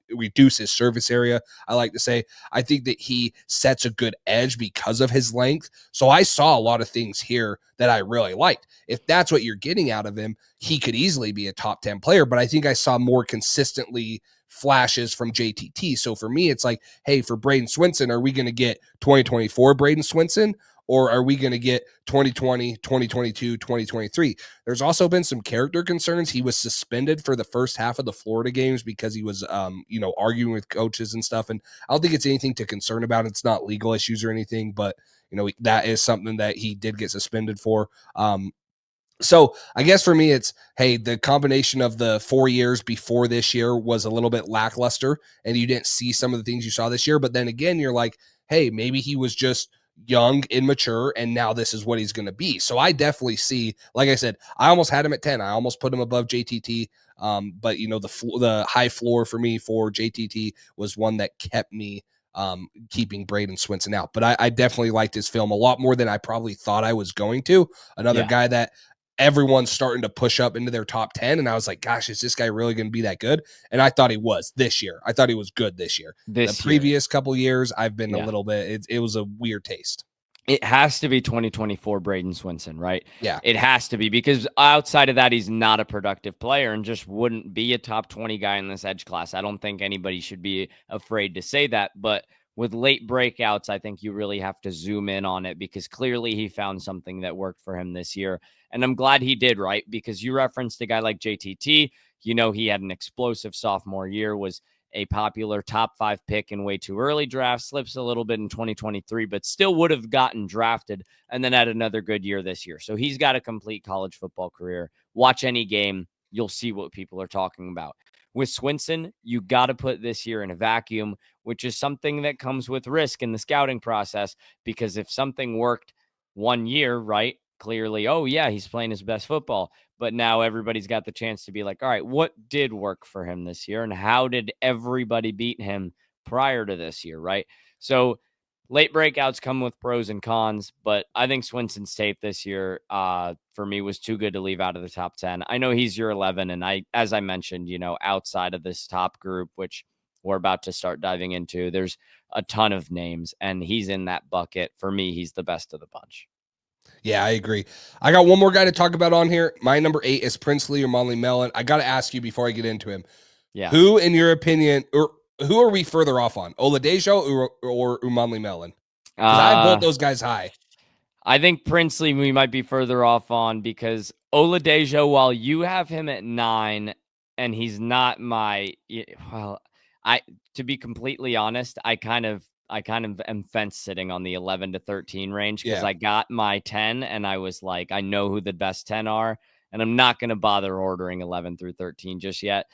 reduce his surface area. I like to say I think that he sets a good edge because of his length. So I saw a lot of things here that I really liked. If that's what you're getting out of him, he could easily be a top 10 player, but I think I saw more consistently flashes from JTT. So for me, it's like, hey, for Braden Swinson, are we going to get 2024 Braden Swinson? Or are we going to get 2020, 2022, 2023? There's also been some character concerns. He was suspended for the first half of the Florida games because he was, arguing with coaches and stuff. And I don't think it's anything to concern about. It's not legal issues or anything, but that is something that he did get suspended for. So I guess for me, it's, hey, the combination of the 4 years before this year was a little bit lackluster, and you didn't see some of the things you saw this year. But then again, you're like, hey, maybe he was just young, immature, and now this is what he's going to be. So I definitely see, like I said, I almost had him at 10. I almost put him above JTT. But the high floor for me for JTT was one that kept me keeping Braden Swinson out. But I definitely liked his film a lot more than I probably thought I was going to. Another Yeah. guy that everyone's starting to push up into their top 10. And I was like, gosh, is this guy really going to be that good? And I thought he was this year. I thought he was good this year. The This year. previous couple years, I've been a Yeah. little bit, it was a weird taste. It has to be 2024 Braden Swinson, right? Yeah. It has to be, because outside of that, he's not a productive player and just wouldn't be a top 20 guy in this edge class. I don't think anybody should be afraid to say that. But with late breakouts, I think you really have to zoom in on it, because clearly he found something that worked for him this year. And I'm glad he did, right? Because you referenced a guy like JTT. He had an explosive sophomore year, was a popular top 5 pick in way too early draft, slips a little bit in 2023, but still would have gotten drafted, and then had another good year this year. So he's got a complete college football career. Watch any game, you'll see what people are talking about. With Swinson, you got to put this year in a vacuum, which is something that comes with risk in the scouting process, because if something worked 1 year, right, clearly, oh yeah, he's playing his best football. But now everybody's got the chance to be like, all right, what did work for him this year? And how did everybody beat him prior to this year? Right. So late breakouts come with pros and cons, but I think Swinson's tape this year, for me, was too good to leave out of the top 10. I know he's your 11. And as I mentioned, outside of this top group, which we're about to start diving into, there's a ton of names, and he's in that bucket. For me, he's the best of the bunch. Yeah, I agree. I got one more guy to talk about on here. My number 8 is Princely or Molly Mellon. I got to ask you before I get into him. Yeah. Who, in your opinion, or who are we further off on? Oladejo or Umanli Mellon? Because I have both Uh, those guys high. I think Princely we might be further off on, because Oladejo, while you have him at 9, and he's not well, I to be completely honest, I kind of am fence sitting on the 11 to 13 range, because Yeah. I got my 10 and I was like, I know who the best 10 are, and I'm not going to bother ordering 11 through 13 just yet.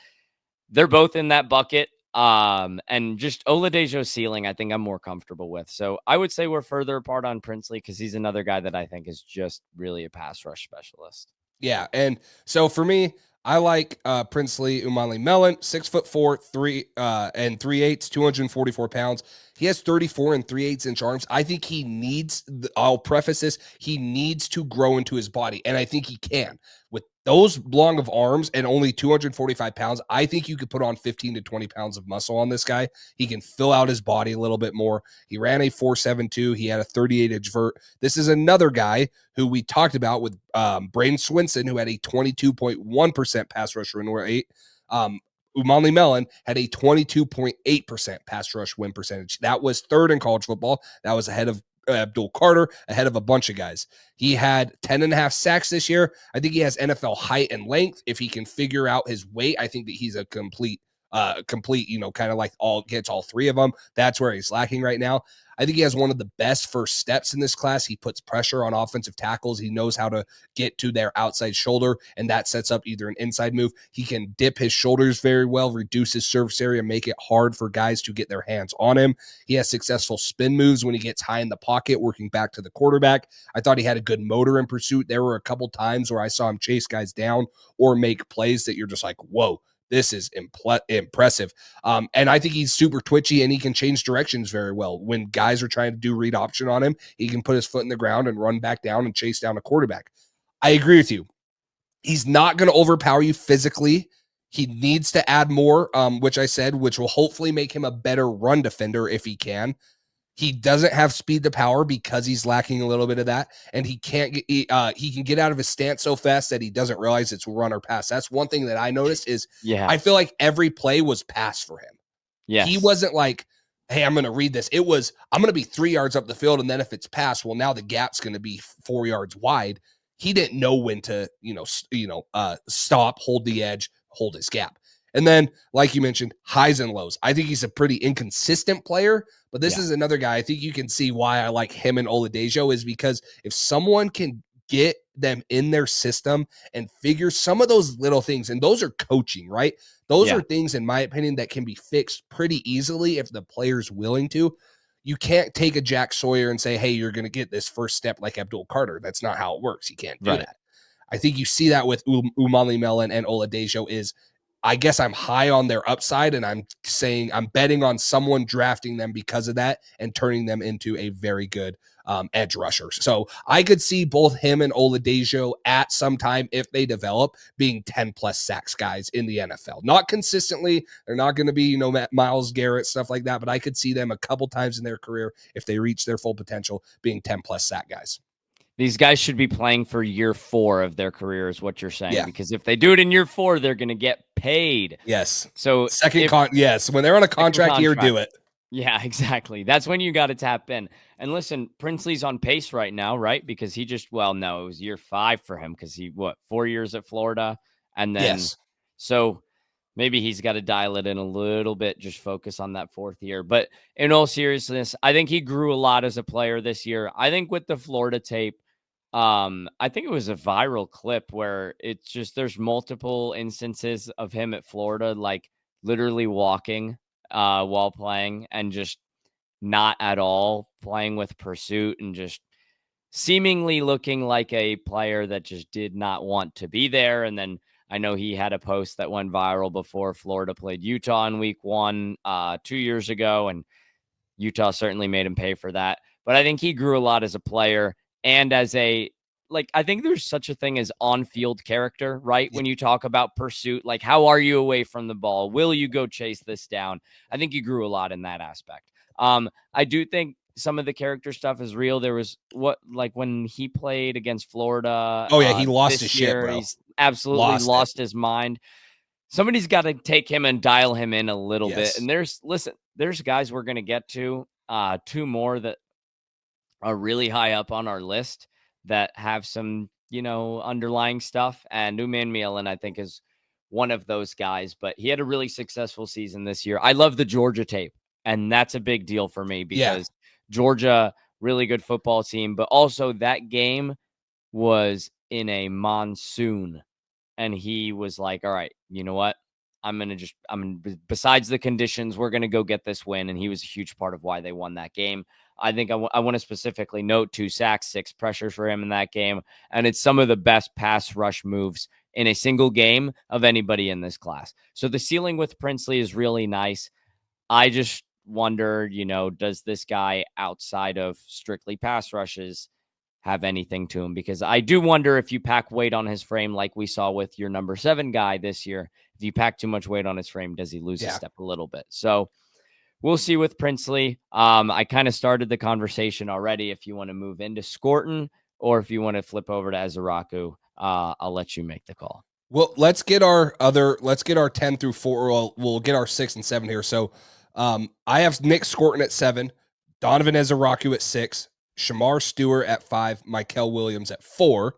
They're both in that bucket. And just Oladejo's ceiling, I think I'm more comfortable with. So I would say we're further apart on Princely because he's another guy that I think is just really a pass rush specialist. Yeah, and so for me, I like Princely Umali Mellon, 6'4", 3 and 3/8, 244 pounds. He has 34 and 3/8 inch arms. I think he needs. I'll preface this: he needs to grow into his body, and I think he can with those long of arms and only 245 pounds. I think you could put on 15 to 20 pounds of muscle on this guy. He can fill out his body a little bit more. He ran a 4.72. He had a 38-inch vert. This is another guy who we talked about with Braden Swinson, who had a 22.1% pass rush win rate. Umali Mellon had a 22.8% pass rush win percentage. That was third in college football. That was ahead of Abdul Carter, ahead of a bunch of guys. He had 10 and a half sacks this year. I think he has NFL height and length. If he can figure out his weight, I think that he's a complete, kind of like gets all three of them. That's where he's lacking right now. I think he has one of the best first steps in this class. He puts pressure on offensive tackles. He knows how to get to their outside shoulder, and that sets up either an inside move. He can dip his shoulders very well, reduce his surface area, make it hard for guys to get their hands on him. He has successful spin moves when he gets high in the pocket, working back to the quarterback. I thought he had a good motor in pursuit. There were a couple times where I saw him chase guys down or make plays that you're just like, whoa, this is impressive. And I think he's super twitchy and he can change directions very well. When guys are trying to do read option on him, he can put his foot in the ground and run back down and chase down a quarterback. I agree with you. He's not going to overpower you physically. He needs to add more, which I said, which will hopefully make him a better run defender if he can. He doesn't have speed to power because he's lacking a little bit of that, and he can't get. He can get out of his stance so fast that he doesn't realize it's run or pass. That's one thing that I noticed is Yeah. I feel like every play was pass for him. He Yes. wasn't like, hey, I'm going to read this. It was, I'm going to be 3 yards up the field, and then if it's pass, well, now the gap's going to be 4 yards wide. He didn't know when to, stop, hold the edge, hold his gap. And then, like you mentioned, highs and lows. I think he's a pretty inconsistent player, but this is another guy. I think you can see why I like him and Oladejo is because if someone can get them in their system and figure some of those little things, and those are coaching, right? Those Yeah. are things, in my opinion, that can be fixed pretty easily if the player's willing to. You can't take a Jack Sawyer and say, hey, you're going to get this first step like Abdul Carter. That's not how it works. You can't do Right. that. I think you see that with Umali Mellon and Oladejo is I guess I'm high on their upside, and I'm saying I'm betting on someone drafting them because of that and turning them into a very good edge rusher. So I could see both him and Oladejo at some time, if they develop, being 10 plus sacks guys in the NFL. Not consistently. They're not going to be, Myles Garrett, stuff like that, but I could see them a couple times in their career, if they reach their full potential, being 10 plus sack guys. These guys should be playing for year 4 of their career is what you're saying, Yeah. because if they do it in year 4, they're going to get paid. Yes. So Yes. When they're on a second contract year, do it. Yeah, exactly. That's when you got to tap in. And listen, Princely's on pace right now, right? Because he just, well, no, it was year 5 for him because he, 4 years at Florida. And then, Yes. so maybe he's got to dial it in a little bit, just focus on that 4th year. But in all seriousness, I think he grew a lot as a player this year. I think with the Florida tape, I think it was a viral clip where it's just there's multiple instances of him at Florida, like literally walking while playing and just not at all playing with pursuit and just seemingly looking like a player that just did not want to be there. And then I know he had a post that went viral before Florida played Utah in week 1 2 years ago, and Utah certainly made him pay for that. But I think he grew a lot as a player and as a, like, I think there's such a thing as on-field character, right? Yeah. When you talk about pursuit, like, how are you away from the ball? Will you go chase this down? I think he grew a lot in that aspect. I do think some of the character stuff is real. There was when he played against Florida Oh, yeah. He lost his this shit, year, bro. he's absolutely Lost it. lost his mind. Somebody's got to take him and dial him in a little bit. Yes. And there's guys we're going to get to, 2 more that are really high up on our list that have some, underlying stuff. And Newman Mielin, I think, is one of those guys, but he had a really successful season this year. I love the Georgia tape, and that's a big deal for me Yeah. because Georgia, really good football team, but also that game was in a monsoon. And he was like, all right, you know what? besides the conditions, we're going to go get this win. And he was a huge part of why they won that game. I think I want to specifically note 2 sacks, 6 pressures for him in that game. And it's some of the best pass rush moves in a single game of anybody in this class. So the ceiling with Princely is really nice. I just wonder, does this guy outside of strictly pass rushes have anything to him? Because I do wonder if you pack weight on his frame, like we saw with your number 7 guy this year, if you pack too much weight on his frame, does he lose a step a little bit? So we'll see with Princely. I kind of started the conversation already. If you want to move into Scorton or if you want to flip over to Ezeraku, I'll let you make the call. Well, let's get our 10 through 4. We'll get our 6 and 7 here. So I have Nick Scorton at 7, Donovan Ezeraku at 6, Shamar Stewart at 5, Michael Williams at 4.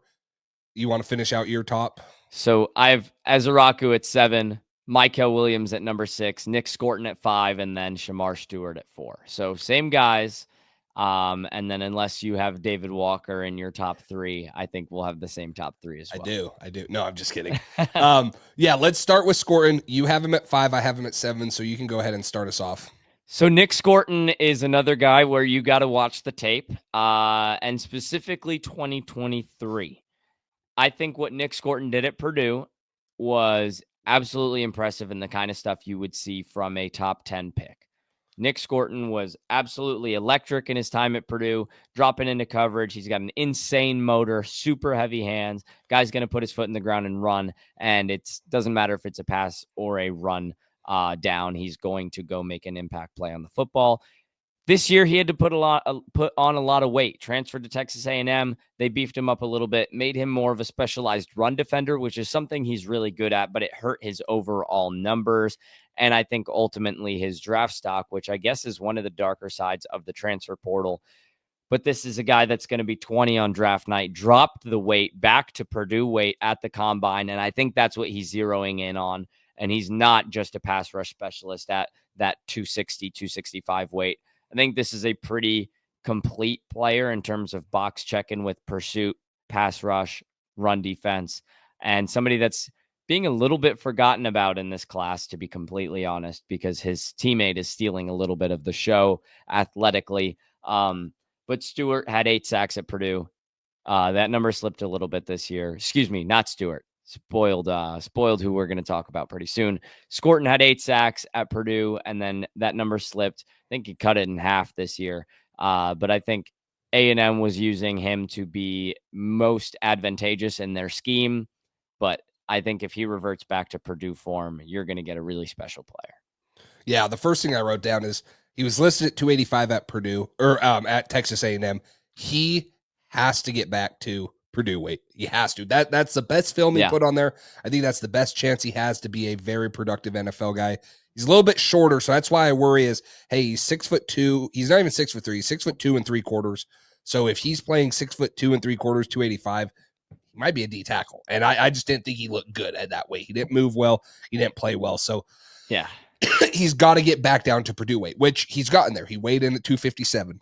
You want to finish out your top? So I have Ezeraku at 7, Michael Williams at number 6, Nick Scorton at 5, and then Shamar Stewart at 4. So same guys. And then unless you have David Walker in your top 3, I think we'll have the same top 3 as well. I do. No, I'm just kidding. Yeah, let's start with Scorton. You have him at 5. I have him at 7. So you can go ahead and start us off. So Nick Scorton is another guy where you got to watch the tape, and specifically 2023. I think what Nick Scorton did at Purdue was absolutely impressive and the kind of stuff you would see from a top 10 pick. Nick Scorton was absolutely electric in his time at Purdue, dropping into coverage. He's got an insane motor, super heavy hands. Guy's going to put his foot in the ground and run, and it doesn't matter if it's a pass or a run down. He's going to go make an impact play on the football. This year, he had to put on a lot of weight. Transferred to Texas A&M. They beefed him up a little bit, made him more of a specialized run defender, which is something he's really good at, but it hurt his overall numbers. And I think ultimately his draft stock, which I guess is one of the darker sides of the transfer portal. But this is a guy that's going to be 20 on draft night, dropped the weight back to Purdue weight at the combine. And I think that's what he's zeroing in on. And he's not just a pass rush specialist at that 260, 265 weight. I think this is a pretty complete player in terms of box checking with pursuit, pass rush, run defense, and somebody that's being a little bit forgotten about in this class, to be completely honest, because his teammate is stealing a little bit of the show athletically. But Stewart had 8 sacks at Purdue. That number slipped a little bit this year. Excuse me, not Stewart. Spoiled who we're going to talk about pretty soon. Scorton had 8 sacks at Purdue, and then that number slipped. I think he cut it in half this year. But I think A&M was using him to be most advantageous in their scheme. But I think if he reverts back to Purdue form, you're going to get a really special player. Yeah, the first thing I wrote down is he was listed at 285 at Purdue or at Texas A&M. He has to get back to Purdue weight. He has to. That's the best film he put on there. I think that's the best chance he has to be a very productive NFL guy. He's a little bit shorter, so that's why I worry is, hey, he's 6'2". He's not even 6'3". He's 6'2 3/4. So if he's playing 6'2 3/4, 285, he might be a D tackle. And I just didn't think he looked good at that weight. He didn't move well. He didn't play well. So yeah, he's got to get back down to Purdue weight, which he's gotten there. He weighed in at 257.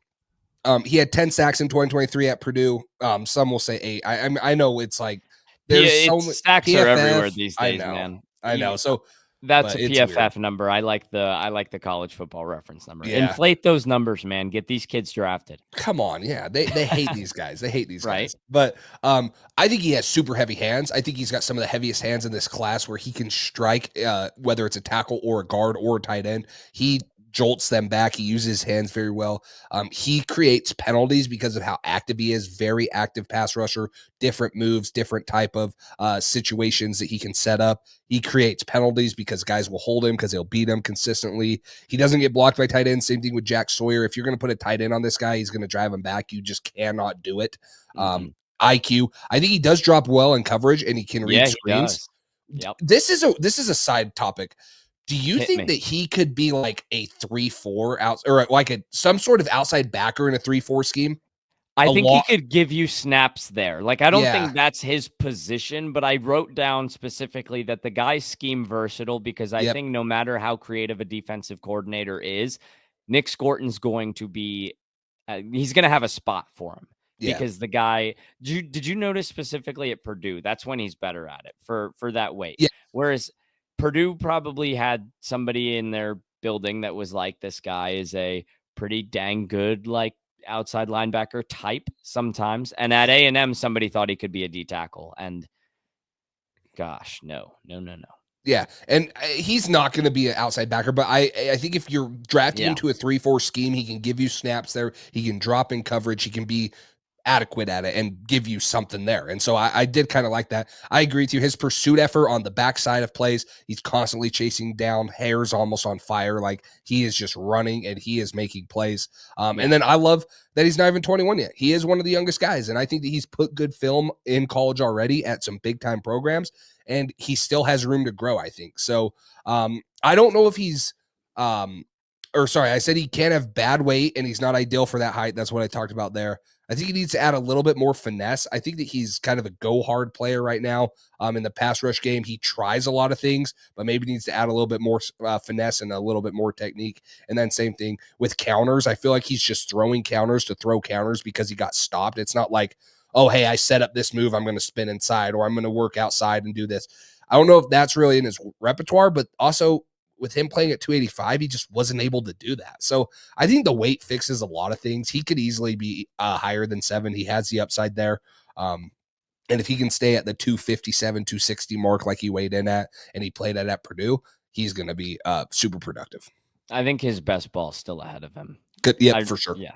He had 10 sacks in 2023 at Purdue. Some will say 8. I know it's like there's so many sacks PFF, are everywhere these days, man. I know. So that's a PFF number. I like the college football reference number. Yeah. Inflate those numbers, man. Get these kids drafted. Come on. Yeah. They hate these guys. They hate these guys. But I think he has super heavy hands. I think he's got some of the heaviest hands in this class where he can strike, whether it's a tackle or a guard or a tight end. He jolts them back. He uses his hands very well. He creates penalties because of how active he is. Very active pass rusher, different moves, different type of situations that he can set up. He creates penalties because guys will hold him because they'll beat him consistently. He doesn't get blocked by tight ends. Same thing with Jack Sawyer. If you're going to put a tight end on this guy, he's going to drive him back. You just cannot do it. IQ. I think he does drop well in coverage and he can read screens. Yep. This is a side topic. Do you think that he could be like a 3-4 out or like some sort of outside backer in a 3-4 scheme? I think he could give you snaps there. Like, I don't think that's his position, but I wrote down specifically that the guy's scheme versatile because I think no matter how creative a defensive coordinator is, Nick Scorton's going to be, he's going to have a spot for him because the guy, did you notice specifically at Purdue, that's when he's better at it for that weight. Yeah. Whereas Purdue probably had somebody in their building that was like, this guy is a pretty dang good, like, outside linebacker type sometimes. And at A&M, somebody thought he could be a D tackle. And gosh, no. Yeah, and he's not going to be an outside backer, but I think if you're drafting him Yeah. to a 3-4 scheme, he can give you snaps there. He can drop in coverage. He can be adequate at it and give you something there. And so I did kind of like that. I agree with you. His pursuit effort on the backside of plays, he's constantly chasing down, hair's almost on fire. Like he is just running and he is making plays. And then I love that he's not even 21 yet. He is one of the youngest guys. And I think that he's put good film in college already at some big time programs. And he still has room to grow, I think. So I don't know if he's or sorry, I said he can't have bad weight and he's not ideal for that height. That's what I talked about there. I think he needs to add a little bit more finesse. I think that he's kind of a go hard player right now. In the pass rush game, he tries a lot of things, but maybe needs to add a little bit more finesse and a little bit more technique. And then same thing with counters. I feel like he's just throwing counters to throw counters because he got stopped. It's not like, oh, hey, I set up this move, I'm going to spin inside, or I'm going to work outside and do this. I don't know if that's really in his repertoire, but also with him playing at 285, he just wasn't able to do that. So I think the weight fixes a lot of things. He could easily be higher than 7. He has the upside there. And if he can stay at the 257, 260 mark like he weighed in at and he played at Purdue, he's going to be super productive. I think his best ball's still ahead of him. Good. Yep, for sure. Yeah.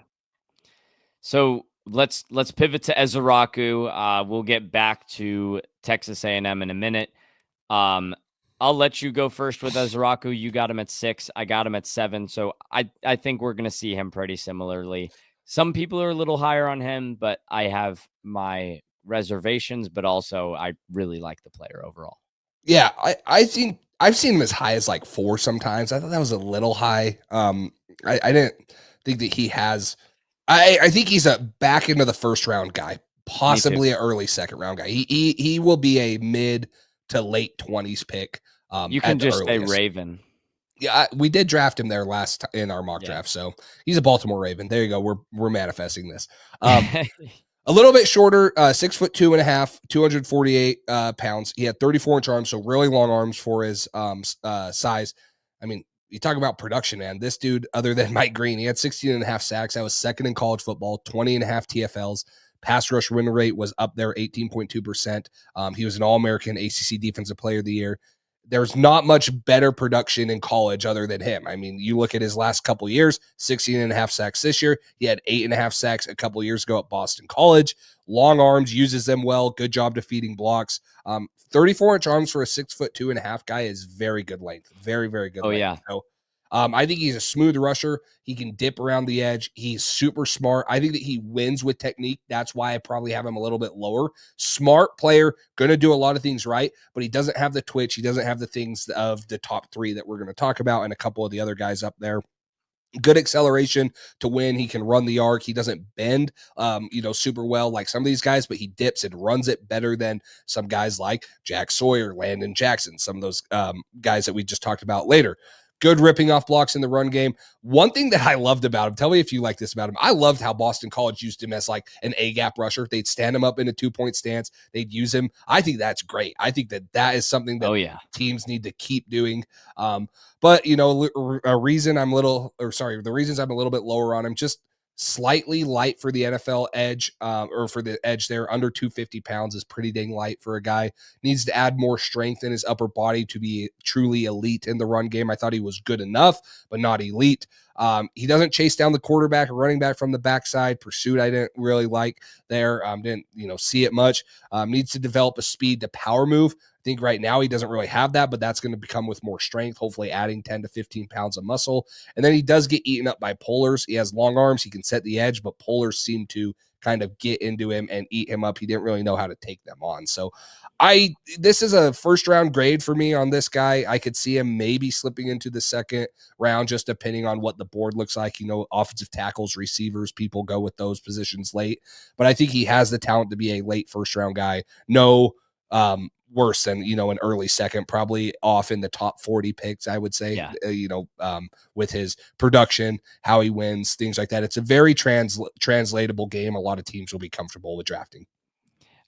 So let's pivot to Ezeraku. We'll get back to Texas A&M in a minute. I'll let you go first with Ezeraku. You got him at 6. I got him at 7. So I think we're going to see him pretty similarly. Some people are a little higher on him, but I have my reservations, but also I really like the player overall. Yeah, I think I've seen him as high as like 4 sometimes. I thought that was a little high. I didn't think that he has. I think he's a back into the first round guy, possibly an early second round guy. He will be a mid to late 20s pick. You can just say Raven. Yeah, we did draft him there last in our mock draft, so he's a Baltimore Raven. There you go. We're manifesting this. A little bit shorter, 6'2.5", 248 pounds. He had 34-inch arms, so really long arms for his size. I mean, you talk about production, man. This dude, other than Mike Green, he had 16.5 sacks. That was second in college football, 20.5 TFLs. Pass rush win rate was up there, 18.2%. He was an All-American ACC Defensive Player of the Year. There's not much better production in college other than him. I mean, you look at his last couple of years, 16.5 sacks this year. He had 8.5 sacks a couple of years ago at Boston College. Long arms, uses them well. Good job defeating blocks. 34-inch arms for a 6'2.5" guy is very good length. Very, very good length. Yeah. So I think he's a smooth rusher. He can dip around the edge. He's super smart. I think that he wins with technique. That's why I probably have him a little bit lower. Smart player, going to do a lot of things right, but he doesn't have the twitch. He doesn't have the things of the top 3 that we're going to talk about and a couple of the other guys up there. Good acceleration to win. He can run the arc. He doesn't bend, super well like some of these guys, but he dips and runs it better than some guys like Jack Sawyer, Landon Jackson, some of those guys that we just talked about later. Good ripping off blocks in the run game. One thing that I loved about him, tell me if you like this about him. I loved how Boston College used him as like an A-gap rusher. They'd stand him up in a 2-point stance. They'd use him. I think that's great. I think that is something that teams need to keep doing. But the reasons I'm a little bit lower on him, just slightly light for the NFL edge, or for the edge there. Under 250 pounds is pretty dang light for a guy. Needs to add more strength in his upper body to be truly elite in the run game. I thought he was good enough, but not elite. He doesn't chase down the quarterback or running back from the backside. Pursuit I didn't really like there. Didn't see it much. Needs to develop a speed to power move. I think right now he doesn't really have that, but that's going to become with more strength, hopefully adding 10 to 15 pounds of muscle. And then he does get eaten up by pullers. He has long arms. He can set the edge, but pullers seem to kind of get into him and eat him up. He didn't really know how to take them on. So this is a first round grade for me on this guy. I could see him maybe slipping into the second round, just depending on what the board looks like. Offensive tackles, receivers, people go with those positions late, but I think he has the talent to be a late first round guy. No, worse than, an early second, probably off in the top 40 picks, I would say, with his production, how he wins, things like that. It's a very translatable game. A lot of teams will be comfortable with drafting.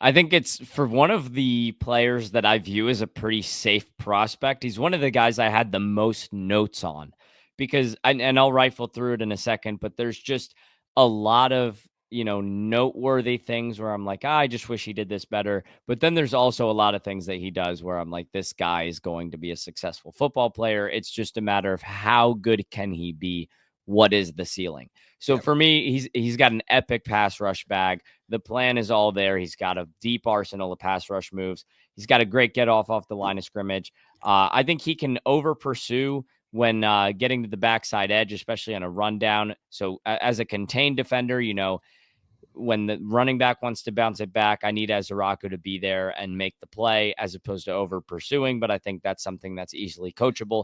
I think it's for one of the players that I view as a pretty safe prospect. He's one of the guys I had the most notes on because, and I'll rifle through it in a second, but there's just a lot of, noteworthy things where I'm like, I just wish he did this better. But then there's also a lot of things that he does where I'm like, this guy is going to be a successful football player. It's just a matter of how good can he be? What is the ceiling? So Yeah. for me, he's got an epic pass rush bag. The plan is all there. He's got a deep arsenal of pass rush moves. He's got a great get off the line of scrimmage. I think he can over pursue when getting to the backside edge, especially on a rundown. So as a contained defender, when the running back wants to bounce it back, I need Azaraku to be there and make the play as opposed to over pursuing. But I think that's something that's easily coachable.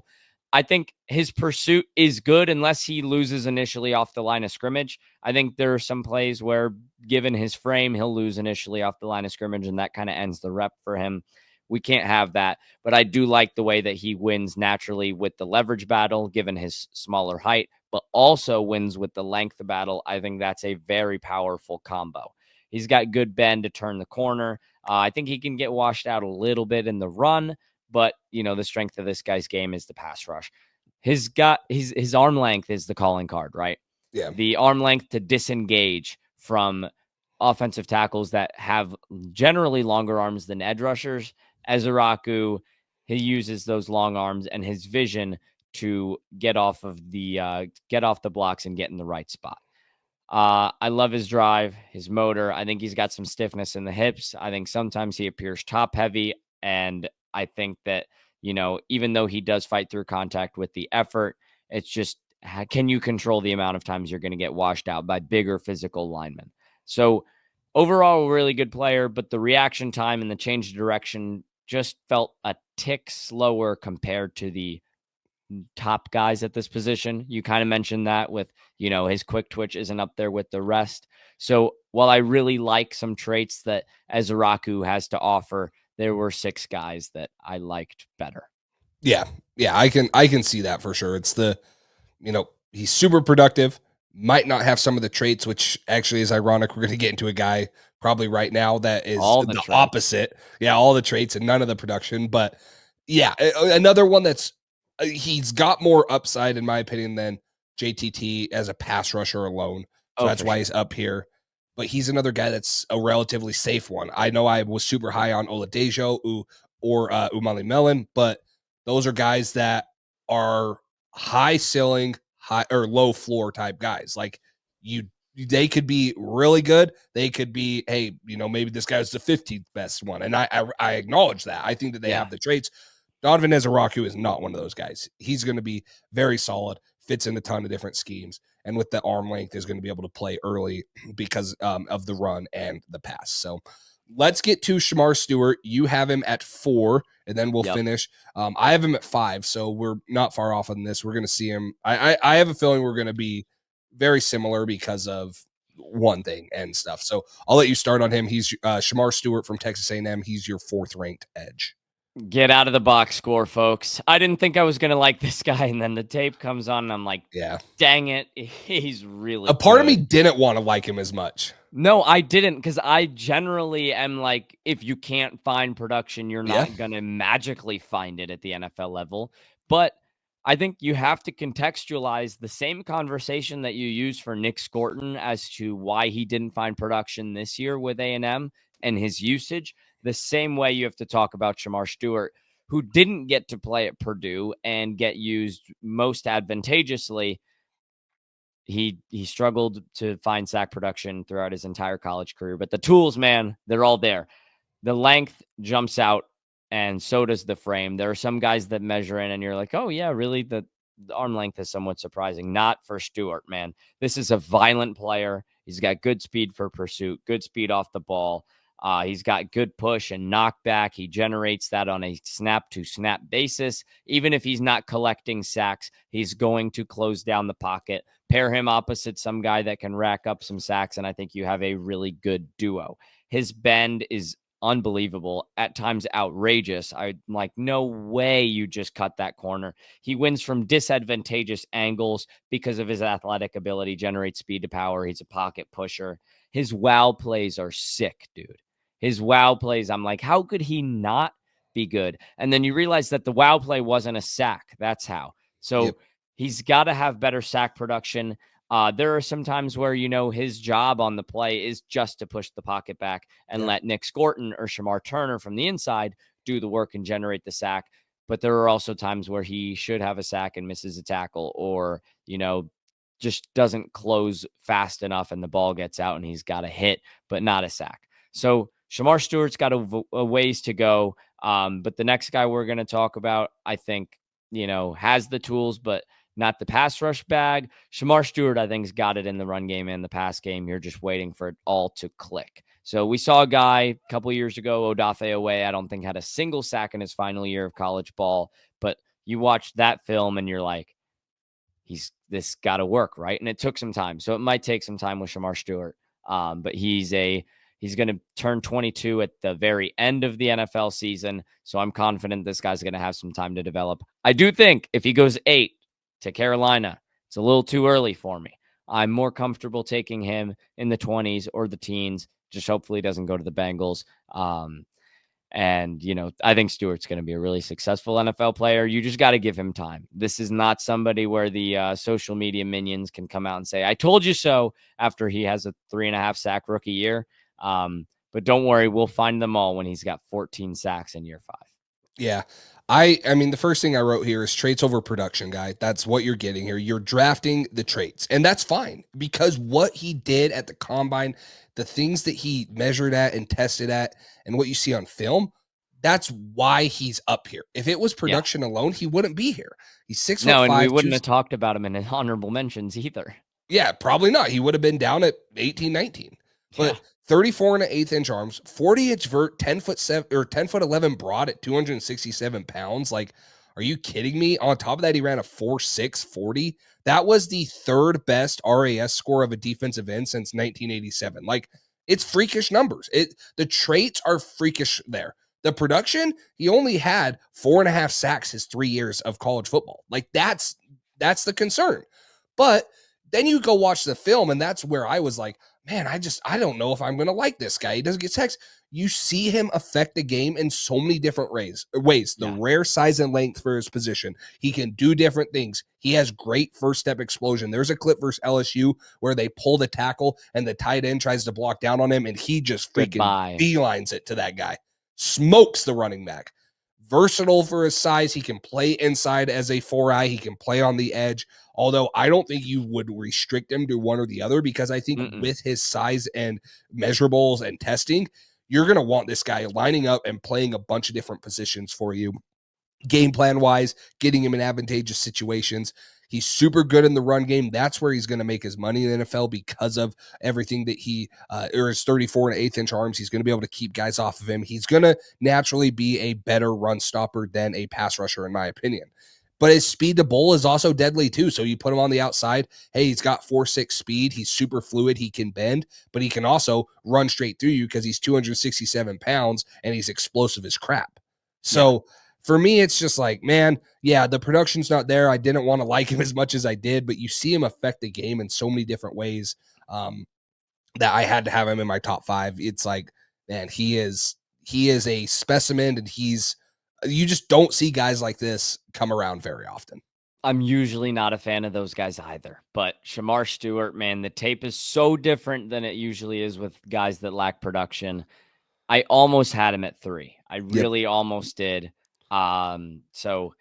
I think his pursuit is good unless he loses initially off the line of scrimmage. I think there are some plays where, given his frame, he'll lose initially off the line of scrimmage, and that kind of ends the rep for him. We can't have that. But I do like the way that he wins naturally with the leverage battle, given his smaller height, but also wins with the length battle. I think that's a very powerful combo. He's got good bend to turn the corner. I think he can get washed out a little bit in the run, but the strength of this guy's game is the pass rush. His arm length is the calling card, right? Yeah. The arm length to disengage from offensive tackles that have generally longer arms than edge rushers. Ezeraku, he uses those long arms and his vision to get off the blocks and get in the right spot. I love his drive, his motor. I think he's got some stiffness in the hips. I think sometimes he appears top heavy. And I think that, even though he does fight through contact with the effort, it's just, can you control the amount of times you're going to get washed out by bigger physical linemen? So overall, a really good player, but the reaction time and the change of direction just felt a tick slower compared to the top guys at this position. You kind of mentioned that with, his quick twitch isn't up there with the rest. So while I really like some traits that Ezeraku has to offer, there were 6 guys that I liked better. Yeah. Yeah. I can see that for sure. It's he's super productive, might not have some of the traits, which actually is ironic. We're going to get into a guy probably right now that is All the the traits. opposite. Yeah. All the traits and none of the production. But yeah, another one that's, he's got more upside, in my opinion, than JTT as a pass rusher alone. So Oh, that's for why he's sure. up here. But he's another guy that's a relatively safe one. I know I was super high on Oladejo or Umali Melon, but those are guys that are high ceiling, high or low floor type guys. Like you, they could be really good. They could be, hey, maybe this guy's the 15th best one, and I acknowledge that. I think that they Yeah. have the traits. Donovan Ezeraku is not one of those guys. He's going to be very solid, fits in a ton of different schemes, and with the arm length is going to be able to play early because of the run and the pass. So let's get to Shamar Stewart. You have him at 4, and then we'll Yep. finish. I have him at 5, so we're not far off on this. We're going to see him. I have a feeling we're going to be very similar because of one thing and stuff. So I'll let you start on him. He's Shamar Stewart from Texas A&M. He's your 4th ranked edge. Get out of the box score, folks. I didn't think I was going to like this guy. And then the tape comes on, and I'm like, Yeah. dang it. He's really A part of me good. didn't want to like him as much. No, I didn't, because I generally am like, if you can't find production, you're Yeah. not going to magically find it at the NFL level. But I think you have to contextualize the same conversation that you use for Nick Scorton as to why he didn't find production this year with A&M and his usage. The same way you have to talk about Shamar Stewart, who didn't get to play at Purdue and get used most advantageously. He struggled to find sack production throughout his entire college career, but the tools, man, they're all there. The length jumps out, and so does the frame. There are some guys that measure in, and you're like, oh yeah, really? The arm length is somewhat surprising. Not for Stewart, man. This is a violent player. He's got good speed for pursuit, good speed off the ball. He's got good push and knockback. He generates that on a snap to snap basis. Even if he's not collecting sacks, he's going to close down the pocket. Pair him opposite some guy that can rack up some sacks, and I think you have a really good duo. His bend is unbelievable, at times outrageous. I'm like, no way you just cut that corner. He wins from disadvantageous angles because of his athletic ability, generates speed to power. He's a pocket pusher. His wow plays are sick, dude. his wow plays, I'm like, how could he not be good? And then you realize that the wow play wasn't a sack. That's how. Yep. So he's got to have better sack production. There are some times where, his job on the play is just to push the pocket back and Yeah. let Nick Scorton or Shamar Turner from the inside do the work and generate the sack. But there are also times where he should have a sack and misses a tackle, or, just doesn't close fast enough and the ball gets out and he's got a hit, but not a sack. So Shamar Stewart's got a ways to go. But the next guy we're going to talk about, I think, has the tools, but not the pass rush bag. Shamar Stewart, I think, has got it in the run game and the pass game. You're just waiting for it all to click. So we saw a guy a couple of years ago, Odafe Owe, I don't think had a single sack in his final year of college ball, but you watch that film and you're like, this got to work, right? And it took some time. So it might take some time with Shamar Stewart. But he's going to turn 22 at the very end of the NFL season. So I'm confident this guy's going to have some time to develop. I do think if he goes 8 to Carolina, it's a little too early for me. I'm more comfortable taking him in the 20s or the teens. Just hopefully he doesn't go to the Bengals. And, I think Stewart's going to be a really successful NFL player. You just got to give him time. This is not somebody where the social media minions can come out and say, I told you so, after he has a 3.5 sack rookie year. But don't worry, we'll find them all when he's got 14 sacks in year 5. Yeah. I mean, the first thing I wrote here is traits over production, guy. That's what you're getting here. You're drafting the traits, and that's fine because what he did at the combine, the things that he measured at and tested at, and what you see on film, that's why he's up here. If it was Yeah. production alone, he wouldn't be here. He's 6 foot No, and we 5, wouldn't have talked about him in honorable mentions either. yeah, probably not. He would have been down at 18, 19. Yeah. But 34 and an eighth inch arms, 40-inch vert, 10 foot 7 or 10 foot 11 broad at 267 pounds. Like, are you kidding me? On top of that, he ran a 4.6 40. That was the third best RAS score of a defensive end since 1987. Like, it's freakish numbers. The traits are freakish there. The production, he only had 4.5 sacks his 3 years of college football. Like, that's the concern. But then you go watch the film, and that's where I was like, man, I don't know if I'm going to like this guy. He doesn't get sacks. You see him affect the game in so many different ways. The Yeah. rare size and length for his position. He can do different things. He has great first step explosion. There's a clip versus LSU where they pull the tackle and the tight end tries to block down on him, and he just freaking beelines it to that guy. Smokes the running back. Versatile for his size. He can play inside as a 4-eye. He can play on the edge. Although I don't think you would restrict him to one or the other, because I think with his size and measurables and testing, you're going to want this guy lining up and playing a bunch of different positions for you. Game plan wise, getting him in advantageous situations. He's super good in the run game. That's where he's going to make his money in the NFL because of everything that or his 34 and eighth inch arms. He's going to be able to keep guys off of him. He's going to naturally be a better run stopper than a pass rusher, in my opinion. But his speed to bowl is also deadly too. So you put him on the outside. Hey, he's got 4.6 speed. He's super fluid. He can bend, but he can also run straight through you because he's 267 pounds and he's explosive as crap. So for me, it's just like, man, yeah, the production's not there. I didn't want to like him as much as I did, but you see him affect the game in so many different ways that I had to have him in my top 5. It's like, man, he is a specimen, and you just don't see guys like this come around very often. I'm usually not a fan of those guys either, but Shamar Stewart, man, the tape is so different than it usually is with guys that lack production. I almost had him at 3. I really almost did. So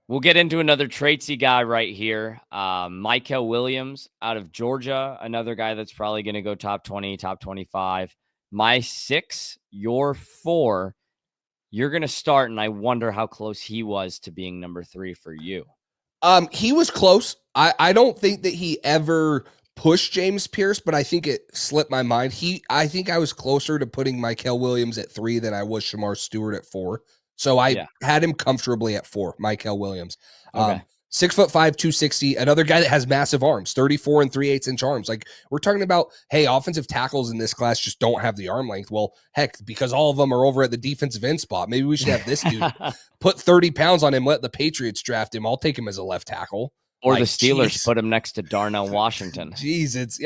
we'll get into another traitsy guy right here. Mykel Williams out of Georgia, another guy that's probably going to go top 20, top 25. My 6, your 4. You're going to start, and I wonder how close he was to being number 3 for you. He was close. I don't think that he ever pushed James Pierce, but I think it slipped my mind. I think I was closer to putting Mykel Williams at 3 than I was Shamar Stewart at 4. So I had him comfortably at 4, Mykel Williams. Okay. 6'5", 260, another guy that has massive arms, 34 and 3/8 inch arms. Like, we're talking about, hey, offensive tackles in this class just don't have the arm length. Well, heck, because all of them are over at the defensive end spot. Maybe we should have this dude put 30 pounds on him, let the Patriots draft him. I'll take him as a left tackle. Or the Like, Steelers jeez. put him next to Darnell Washington. Jeez, it's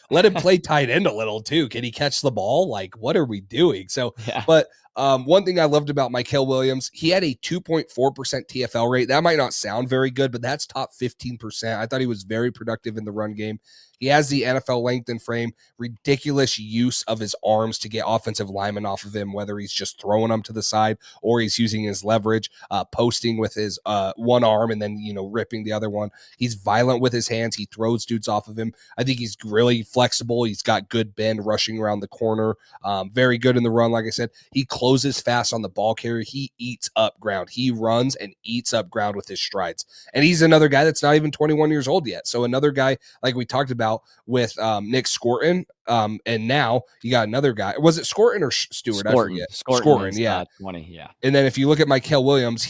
let him play tight end a little too. Can he catch the ball? Like, what are we doing? So, Yeah. but one thing I loved about Mykel Williams, he had a 2.4% TFL rate. That might not sound very good, but that's top 15%. I thought he was very productive in the run game. He has the NFL length and frame, ridiculous use of his arms to get offensive linemen off of him, whether he's just throwing them to the side or he's using his leverage, posting with his one arm and then, ripping the other one. He's violent with his hands. He throws dudes off of him. I think he's really flexible. He's got good bend rushing around the corner. Very good in the run. Like I said, he closes fast on the ball carrier. He eats up ground. He runs and eats up ground with his strides. And he's another guy that's not even 21 years old yet. So another guy, like we talked about with Nick Scorton, and now you got another guy. Was it Scorton or Stewart? I forget. Scorton Scorton, is yeah. 20, yeah. And then if you look at Mykel Williams,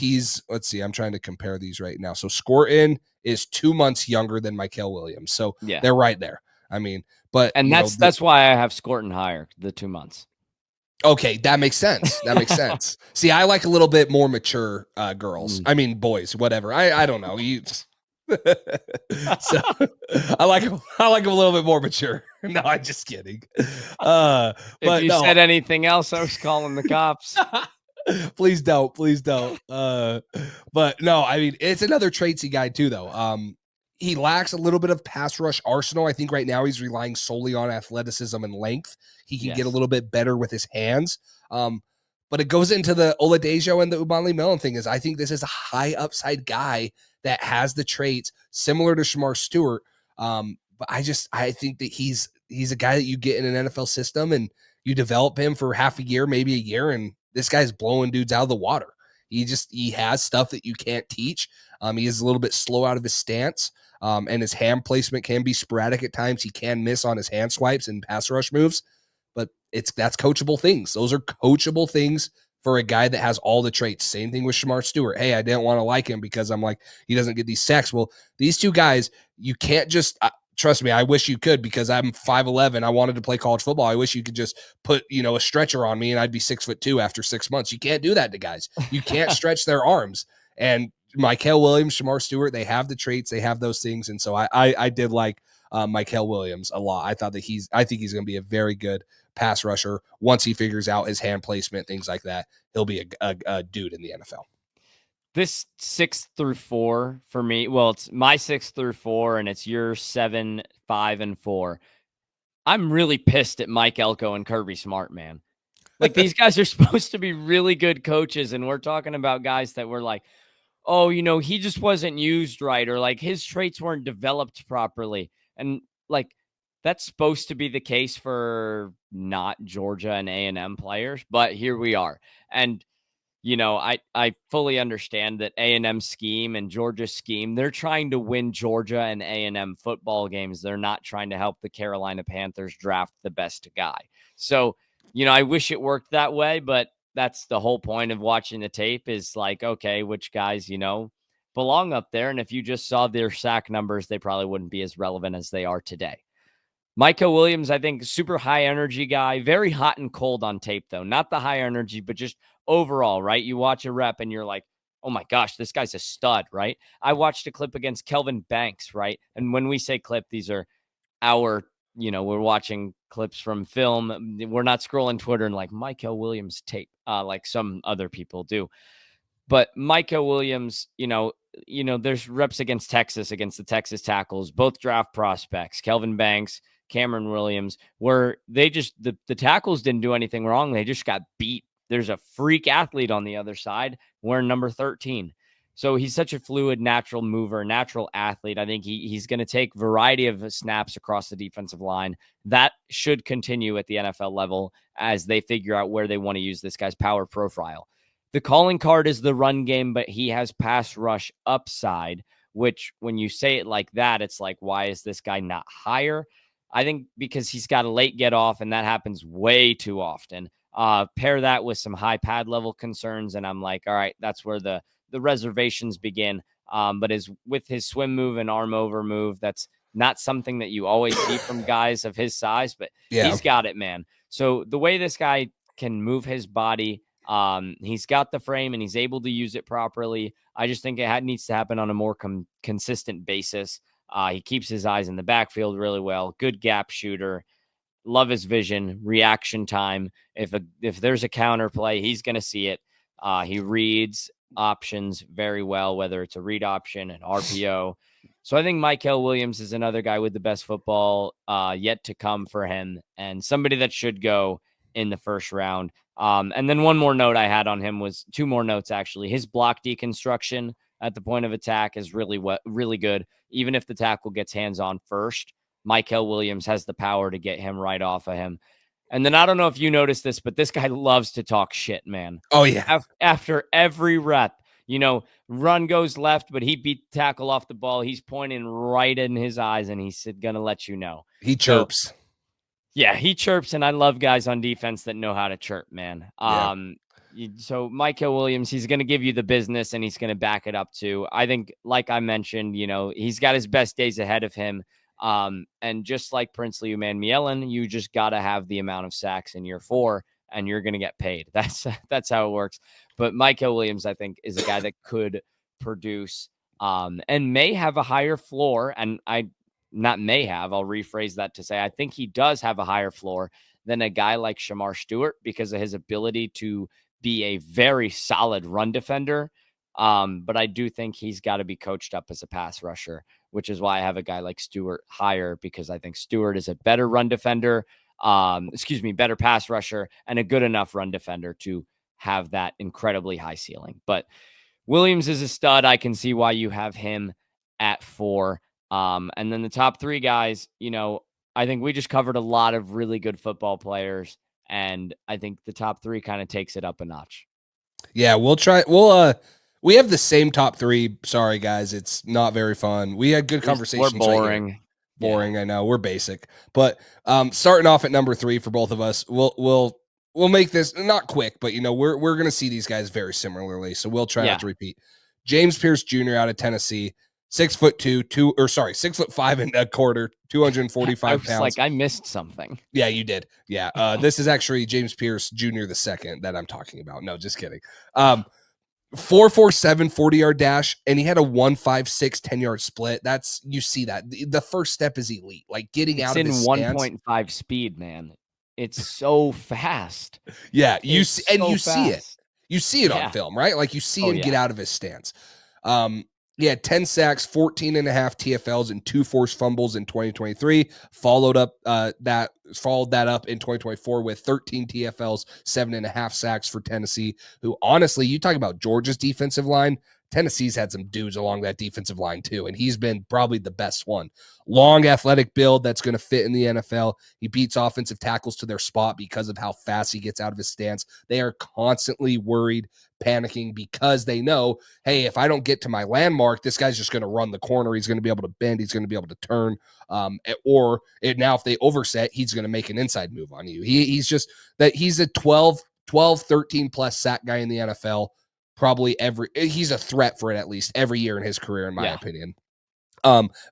let's see, I'm trying to compare these right now. So Scorton is 2 months younger than Mykel Williams. So Yeah. they're right there. I mean, but and that's why I have Scorton higher, the 2 months. Okay, that makes sense. That makes sense. See, I like a little bit more mature girls. I mean, boys, whatever. I don't know. So I like him a little bit more mature. No, I'm just kidding. If But you no, said anything else, I was calling the cops. please don't. But no, I mean, it's another traitsy guy too, though. He lacks a little bit of pass rush arsenal. I think right now he's relying solely on athleticism and length. He can get a little bit better with his hands. But it goes into the Oladejo and the Ubanli Mellon thing. Is I think this is a high upside guy that has the traits similar to Shamar Stewart. But I think that he's a guy that you get in an NFL system and you develop him for half a year, maybe a year, and this guy's blowing dudes out of the water. He has stuff that you can't teach. He is a little bit slow out of his stance. And his hand placement can be sporadic at times. He can miss on his hand swipes and pass rush moves, but that's coachable things. Those are coachable things for a guy that has all the traits. Same thing with Shamar Stewart. Hey, I didn't want to like him because I'm like, he doesn't get these sacks. Well, these two guys, you can't just trust me. I wish you could because I'm 5'11". I wanted to play college football. I wish you could just put, a stretcher on me and I'd be 6'2" after 6 months. You can't do that to guys. You can't stretch their arms. And Mykel Williams, Shamar Stewart, they have the traits, they have those things. And so I did like Mykel Williams a lot. I think he's going to be a very good pass rusher. Once he figures out his hand placement, things like that, he'll be a dude in the NFL. This 6 through 4 for me, well, it's my 6 through 4 and it's your 7, 5, and 4. I'm really pissed at Mike Elko and Kirby Smart, man. Like, these guys are supposed to be really good coaches, and we're talking about guys that were like, oh, he just wasn't used right, or like his traits weren't developed properly. And like, that's supposed to be the case for not Georgia and A&M players, but here we are. And I fully understand that A&M scheme and Georgia scheme, they're trying to win Georgia and A&M football games. They're not trying to help the Carolina Panthers draft the best guy. So, I wish it worked that way, but that's the whole point of watching the tape is like, okay, which guys, belong up there. And if you just saw their sack numbers, they probably wouldn't be as relevant as they are today. Mykel Williams, I think, super high energy guy, very hot and cold on tape, though. Not the high energy, but just overall, right? You watch a rep and you're like, oh my gosh, this guy's a stud, right? I watched a clip against Kelvin Banks, right? And when we say clip, these are we're watching clips from film. We're not scrolling Twitter and like Mykel Williams tape, like some other people do. But Mykel Williams, there's reps against the Texas tackles, both draft prospects, Kelvin Banks, Cameron Williams, where they just, the tackles didn't do anything wrong. They just got beat. There's a freak athlete on the other side wearing number 13. So he's such a fluid, natural mover, natural athlete. I think he's going to take variety of snaps across the defensive line. That should continue at the NFL level as they figure out where they want to use this guy's power profile. The calling card is the run game, but he has pass rush upside, which when you say it like that, it's like, why is this guy not higher? I think because he's got a late get off, and that happens way too often. Pair that with some high pad level concerns, and I'm like, all right, that's where the reservations begin. But with his swim move and arm over move, that's not something that you always see from guys of his size, but he's got it, man. So the way this guy can move his body He's got the frame and he's able to use it properly. I just think it needs to happen on a more consistent basis. He keeps his eyes in the backfield really well. Good gap shooter. Love his vision, reaction time. If there's a counter play, he's going to see it. He reads options very well, whether it's a read option, an RPO. So I think Mykel Williams is another guy with the best football yet to come for him, and somebody that should go in the first round. And then one more note I had on him was two more notes actually. His block deconstruction at the point of attack is really good. Even if the tackle gets hands on first, Mykel Williams has the power to get him right off of him. And then I don't know if you noticed this, but this guy loves to talk shit, man. Oh yeah, After every rep, run goes left, but he beat the tackle off the ball. He's pointing right in his eyes, and he's going to let you know. he So, chirps. yeah, he chirps, and I love guys on defense that know how to chirp, man. Yeah. So Mykel Williams, he's going to give you the business, and he's going to back it up too. I think, like I mentioned, he's got his best days ahead of him. And just like Princely Umanmielen, you just got to have the amount of sacks in year 4, and you're going to get paid. That's how it works. But Mykel Williams, I think, is a guy that could produce and may have a higher floor. And I'll rephrase that to say I think he does have a higher floor than a guy like Shamar Stewart because of his ability to be a very solid run defender. But I do think he's got to be coached up as a pass rusher, which is why I have a guy like Stewart higher, because I think Stewart is a better run defender, better pass rusher, and a good enough run defender to have that incredibly high ceiling. But Williams is a stud. I can see why you have him at 4. And then the top 3 guys, I think we just covered a lot of really good football players, and I think the top 3 kind of takes it up a notch. Yeah, we have the same top 3. Sorry guys, it's not very fun. We had good conversations. We're boring. Right, boring, yeah. I know, we're basic. But starting off at number 3 for both of us, we'll make this not quick, but we're going to see these guys very similarly, so we'll try not to repeat. James Pierce Jr. out of Tennessee, 6'2", 6'5" and a quarter, 245 pounds. Like I missed something. Yeah, you did. Yeah, this is actually James Pierce Jr. the second that I'm talking about. No, just kidding. 4.47 40-yard dash, and he had a 1.56 10-yard split. You see that the first step is elite, like getting out of his stance. 1.5 speed, man. It's so fast. Yeah, you see it. You see it on film, right? Like you see him get out of his stance. He had 10 sacks, 14 and a half TFLs, and 2 forced fumbles in 2023. Followed that up in 2024 with 13 TFLs, 7.5 sacks for Tennessee, who honestly, you talk about Georgia's defensive line, Tennessee's had some dudes along that defensive line too, and he's been probably the best one. Long, athletic build that's going to fit in the NFL. He beats offensive tackles to their spot because of how fast he gets out of his stance. They are constantly worried, panicking, because they know, hey, if I don't get to my landmark, this guy's just going to run the corner. He's going to be able to bend. He's going to be able to turn. Now if they overset, he's going to make an inside move on you. He's a 12, 13 plus sack guy in the NFL. Probably he's a threat for it at least every year in his career, in my opinion.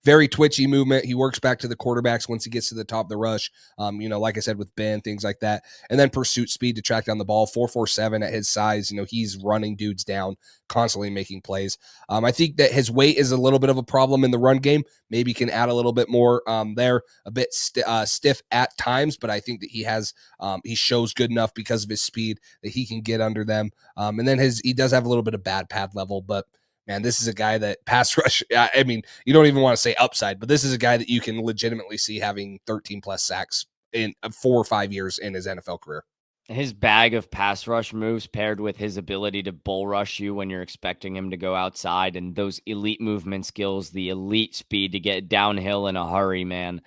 Very twitchy movement. He works back to the quarterbacks once he gets to the top of the rush. Like I said, with Ben, things like that. And then pursuit speed to track down the ball. 4.47 at his size. He's running dudes down, constantly making plays. I think that his weight is a little bit of a problem in the run game. Maybe can add a little bit more there. A bit stiff at times, but I think that he shows good enough because of his speed that he can get under them. And then he does have a little bit of bad pad level, but man, this is a guy that pass rush. I mean, you don't even want to say upside, but this is a guy that you can legitimately see having 13 plus sacks in 4 or 5 years in his NFL career. His bag of pass rush moves paired with his ability to bull rush you when you're expecting him to go outside, and those elite movement skills, the elite speed to get downhill in a hurry, man.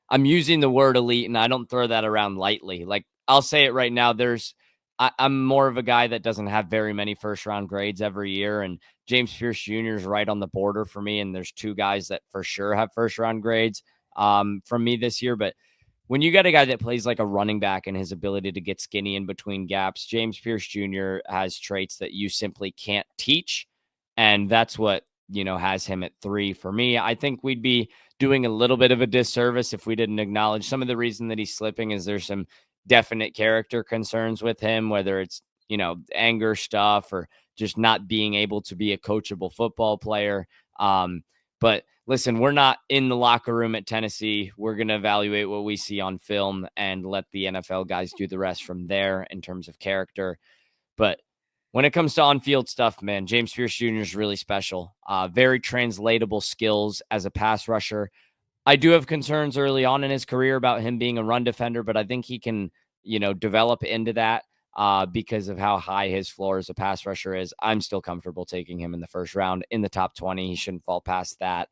I'm using the word elite, and I don't throw that around lightly. Like, I'll say it right now. I'm more of a guy that doesn't have very many first round grades every year, and James Pierce Jr. is right on the border for me. And there's 2 guys that for sure have first round grades from me this year. But when you got a guy that plays like a running back and his ability to get skinny in between gaps, James Pierce Jr. has traits that you simply can't teach. And that's what, has him at 3 for me. I think we'd be doing a little bit of a disservice if we didn't acknowledge some of the reason that he's slipping is there's some definite character concerns with him, whether it's, anger stuff or just not being able to be a coachable football player. But listen, we're not in the locker room at Tennessee. We're going to evaluate what we see on film and let the NFL guys do the rest from there in terms of character. But when it comes to on-field stuff, man, James Pierce Jr. is really special. Very translatable skills as a pass rusher. I do have concerns early on in his career about him being a run defender, but I think he can, develop into that because of how high his floor as a pass rusher is. I'm still comfortable taking him in the first round in the top 20. He shouldn't fall past that.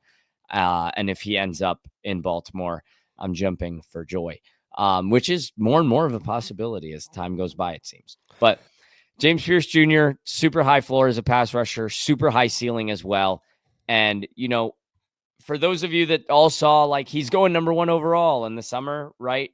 And if he ends up in Baltimore, I'm jumping for joy, which is more and more of a possibility as time goes by, it seems. But James Pierce Jr., super high floor as a pass rusher, super high ceiling as well. And, for those of you that all saw, like, he's going number 1 overall in the summer, right?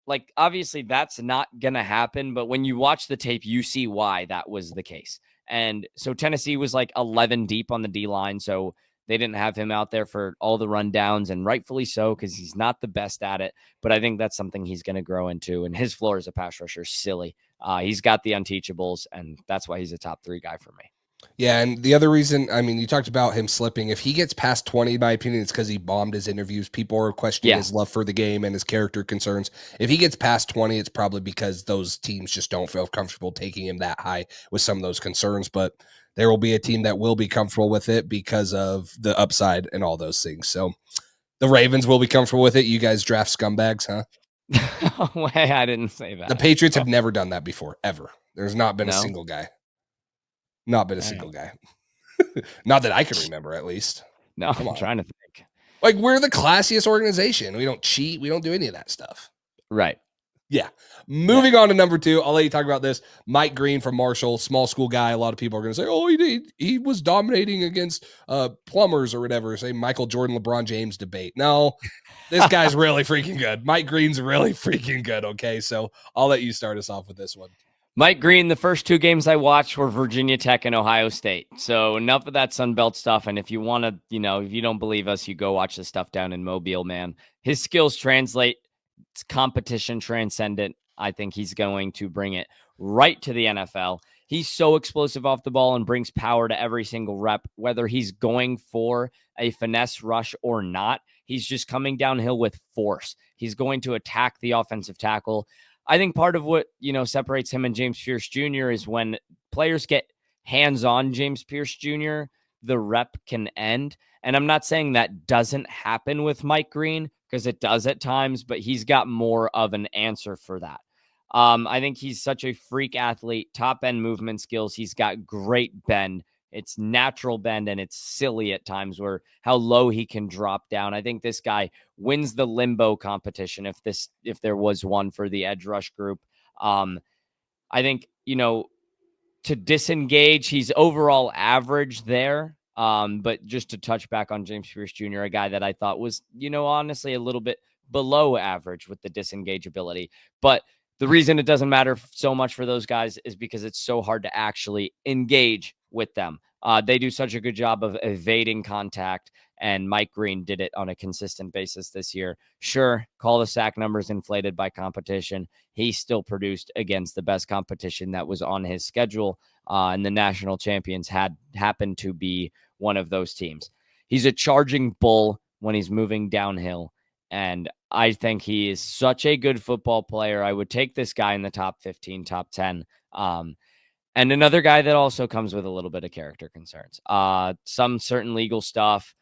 Like, obviously that's not going to happen. But when you watch the tape, you see why that was the case. And so Tennessee was like 11 deep on the D line. So they didn't have him out there for all the rundowns, and rightfully so, because he's not the best at it. But I think that's something he's going to grow into. And his floor as a pass rusher is silly. He's got the unteachables, and that's why he's a top 3 guy for me. Yeah, and the other reason, I mean, you talked about him slipping. If he gets past 20, in my opinion, it's because he bombed his interviews. People are questioning his love for the game and his character concerns. If he gets past 20, it's probably because those teams just don't feel comfortable taking him that high with some of those concerns. But there will be a team that will be comfortable with it because of the upside and all those things. So the Ravens will be comfortable with it. You guys draft scumbags, huh? I didn't say that. The Patriots have never done that before, ever. There's not been a No? single guy. Not been a single guy. Not that I can remember, at least. No, I'm trying to think. Like, we're the classiest organization. We don't cheat. We don't do any of that stuff. Right. Yeah. Moving on to number 2. I'll let you talk about this. Mike Green from Marshall, small school guy. A lot of people are going to say, oh, he was dominating against plumbers or whatever. Say Michael Jordan, LeBron James debate. No, this guy's really freaking good. Mike Green's really freaking good. Okay. So I'll let you start us off with this one. Mike Green, the first 2 games I watched were Virginia Tech and Ohio State. So enough of that Sun Belt stuff. And if you want to, if you don't believe us, you go watch the stuff down in Mobile, man. His skills translate. It's competition transcendent. I think he's going to bring it right to the NFL. He's so explosive off the ball and brings power to every single rep, whether he's going for a finesse rush or not. He's just coming downhill with force. He's going to attack the offensive tackle. I think part of what, separates him and James Pierce Jr. is when players get hands-on James Pierce Jr., the rep can end. And I'm not saying that doesn't happen with Mike Green, because it does at times, but he's got more of an answer for that. I think he's such a freak athlete, top-end movement skills. He's got great bend. It's natural bend, and it's silly at times where how low he can drop down. I think this guy wins the limbo competition if there was one for the edge rush group. I think, to disengage, he's overall average there. But just to touch back on James Pierce Jr., a guy that I thought was, honestly a little bit below average with the disengage ability. But the reason it doesn't matter so much for those guys is because it's so hard to actually engage with them. They do such a good job of evading contact, and Mike Green did it on a consistent basis this year. Sure, call the sack numbers inflated by competition. He still produced against the best competition that was on his schedule, and the national champions happened to be one of those teams. He's a charging bull when he's moving downhill, and I think he is such a good football player. I would take this guy in the top 15, top 10. And another guy that also comes with a little bit of character concerns. Some certain legal stuff.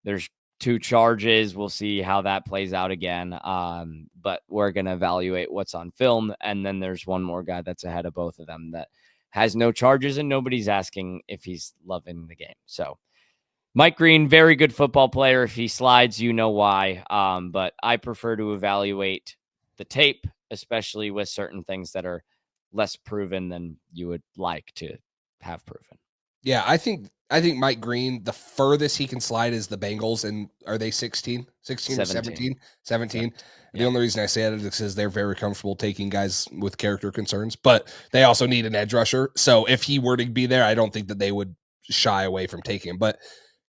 There's 2 charges. We'll see how that plays out again. But we're going to evaluate what's on film. And then there's one more guy that's ahead of both of them that has no charges, and nobody's asking if he's loving the game. So Mike Green, very good football player. If he slides, you know why. But I prefer to evaluate the tape, especially with certain things that are less proven than you would like to have proven. Yeah, I think Mike Green, the furthest he can slide is the Bengals. And are they 16 or 17? 17. Yeah. The only reason I say that is because they're very comfortable taking guys with character concerns, but they also need an edge rusher. So if he were to be there, I don't think that they would shy away from taking him. But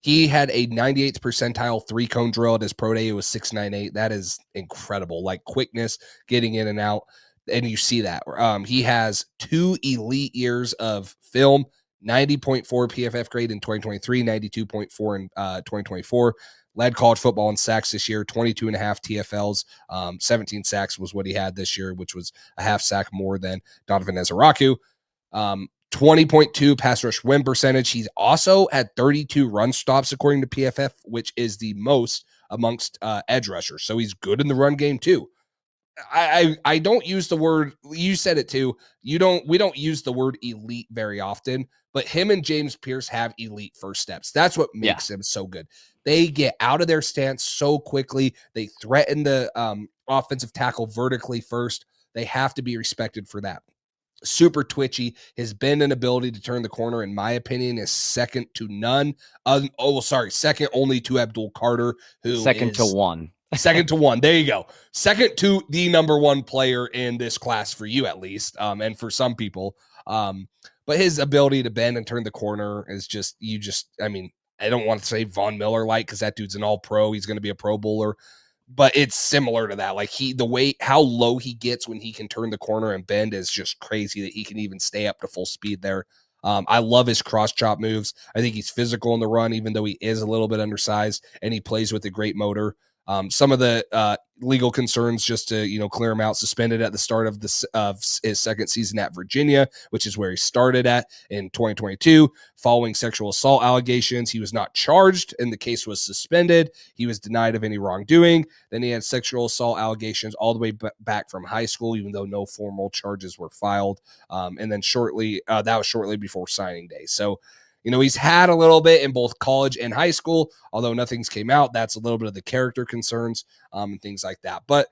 he had a 98th percentile 3-cone drill at his pro day. It was 6.98. That is incredible. Like quickness, getting in and out. and you see that. He has 2 elite years of film, 90.4 PFF grade in 2023, 92.4 in 2024. Led college football in sacks this year, 22 and a half TFLs. 17 sacks was what he had this year, which was a half sack more than Donovan Ezaraku. 20.2 pass rush win percentage. He's also had 32 run stops, according to PFF, which is the most amongst edge rushers. So he's good in the run game too. I don't use the word, you said it too. We don't use the word elite very often, but him and James Pierce have elite first steps. That's what Yeah. makes him so good. They get out of their stance so quickly. They threaten the offensive tackle vertically first. They have to be respected for that. Super twitchy. His bend and ability to turn the corner, in my opinion, is second to none. Second only to Abdul Carter, who Second to is one. second to one. There you go. Second to the number one player in this class for you, at least, and for some people. But his ability to bend and turn the corner is I mean, I don't want to say Von Miller like, because that dude's an all pro. He's going to be a pro bowler, but it's similar to that. Like the way how low he gets when he can turn the corner and bend is just crazy that he can even stay up to full speed there. I love his cross chop moves. I think he's physical in the run, even though he is a little bit undersized, and he plays with a great motor. Some of the legal concerns, just to clear him out, suspended at the start of his second season at Virginia, which is where he started at in 2022, following sexual assault allegations. He was not charged, and the case was suspended. He was denied of any wrongdoing. Then he had sexual assault allegations all the way back from high school, even though no formal charges were filed. And then that was shortly before signing day. So, he's had a little bit in both college and high school, although nothing's came out. That's a little bit of the character concerns and things like that. But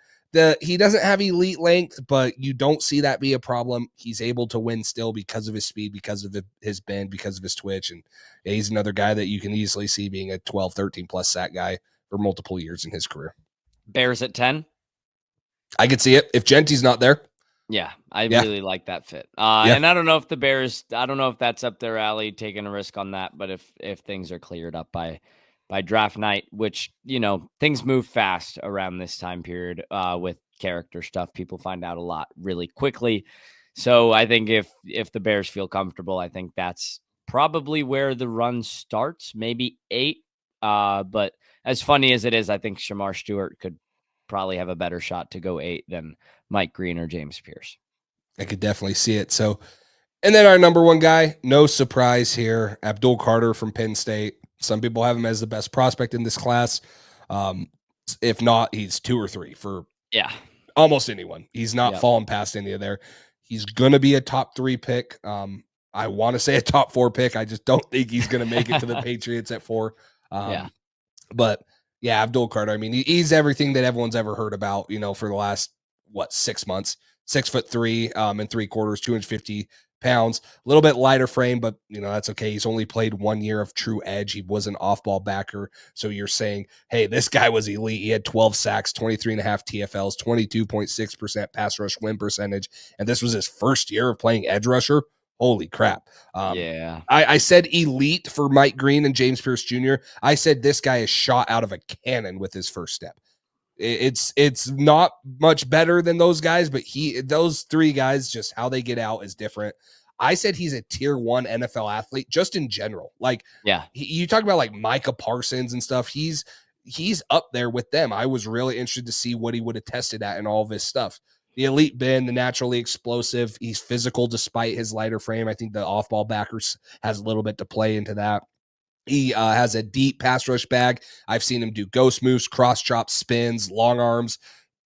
he doesn't have elite length, but you don't see that be a problem. He's able to win still because of his speed, because of his bend, because of his twitch. And he's another guy that you can easily see being a 12, 13 plus sack guy for multiple years in his career. Bears at 10. I could see it if Gentry's not there. Yeah, I Yeah. really like that fit. Yeah. And I don't know if the Bears, I don't know if that's up their alley, taking a risk on that. But if things are cleared up by draft night, which things move fast around this time period with character stuff, people find out a lot really quickly. So I think if the Bears feel comfortable, I think that's probably where the run starts, maybe 8. But as funny as it is, I think Shamar Stewart could probably have a better shot to go 8 than Mike Green or James Pierce. I could definitely see it. So, and then our number one guy, no surprise here, Abdul Carter from Penn State. Some people have him as the best prospect in this class. If not, he's 2 or 3 for almost anyone. He's not falling past any of there. He's going to be a top 3 pick. I want to say a top 4 pick. I just don't think he's going to make it to the Patriots at 4. But yeah, Abdul Carter. I mean, he's everything that everyone's ever heard about, for the last 6 months. 6'3" and 3/4, 250 pounds, a little bit lighter frame, but that's okay. He's only played 1 year of true edge. He was an off-ball backer. So you're saying, hey, this guy was elite. He had 12 sacks, 23 and a half TFLs, 22.6% pass rush win percentage. And this was his first year of playing edge rusher. Holy crap. I said elite for Mike Green and James Pierce Jr. I said this guy is shot out of a cannon with his first step. It's not much better than those guys, but those 3 guys, just how they get out is different. I said he's a tier 1 NFL athlete just in general. Like, you talk about like Micah Parsons and stuff. He's up there with them. I was really interested to see what he would have tested at and all of his stuff. The elite bend, the naturally explosive. He's physical despite his lighter frame. I think the off-ball backers has a little bit to play into that. He has a deep pass rush bag. I've seen him do ghost moves, cross chops, spins, long arms,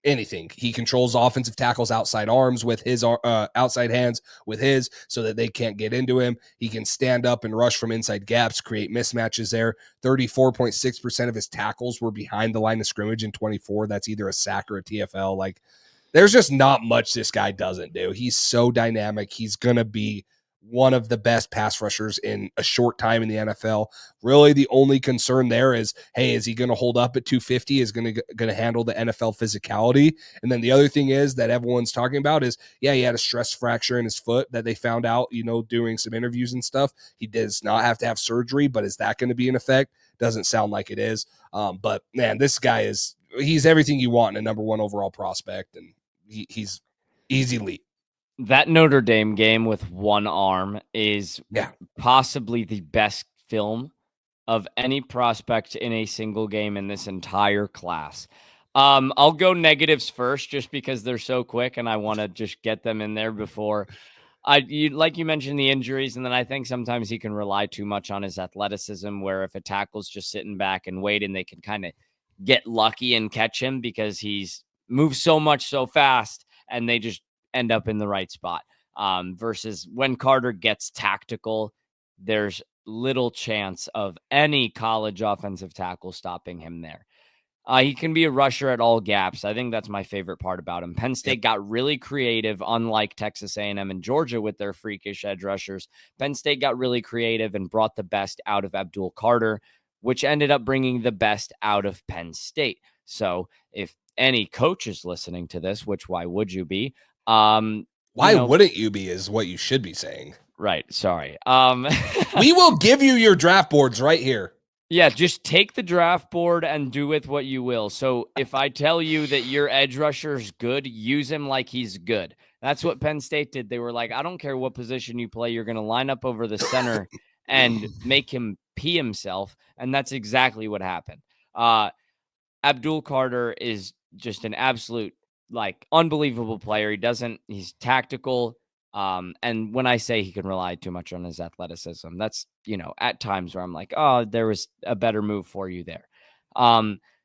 anything. He controls offensive tackles outside arms with his outside hands with his, so that they can't get into him. He can stand up and rush from inside gaps, create mismatches there. 34.6% of his tackles were behind the line of scrimmage in 24. That's either a sack or a TFL. Like, there's just not much this guy doesn't do. He's so dynamic. He's going to be one of the best pass rushers in a short time in the NFL. Really, the only concern there is, hey, is he going to hold up at 250? Is going to handle the NFL physicality? And then the other thing is that everyone's talking about is, he had a stress fracture in his foot that they found out, doing some interviews and stuff. He does not have to have surgery, but is that going to be an effect? Doesn't sound like it is. But man, this guy he's everything you want in a number 1 overall prospect, and he's Easy leap. That Notre Dame game with one arm is Yeah. possibly the best film of any prospect in a single game in this entire class. I'll go negatives first just because they're so quick and I want to just get them in there before like you mentioned the injuries, and then I think sometimes he can rely too much on his athleticism. Where if a tackle's just sitting back and waiting, they can kind of get lucky and catch him because he's moves so much so fast, and they just end up in the right spot. Versus when Carter gets tactical, there's little chance of any college offensive tackle stopping him there. He can be a rusher at all gaps. I think that's my favorite part about him. Penn Yep. State got really creative, unlike Texas A&M and Georgia with their freakish edge rushers. Penn State got really creative and brought the best out of Abdul Carter, which ended up bringing the best out of Penn State. So if any coach is listening to this, which why would you be? You Why know, wouldn't you be is what you should be saying. right. Sorry. We will give you your draft boards right here. Yeah, just take the draft board and do with what you will. So if I tell you that your edge rusher is good, use him like he's good. That's what Penn State did. They were like, I don't care what position you play, you're going to line up over the center and make him pee himself. And that's exactly what happened. Abdul Carter is just an absolute, like, unbelievable player. He's tactical. And when I say he can rely too much on his athleticism, that's, at times where I'm like, oh, there was a better move for you there.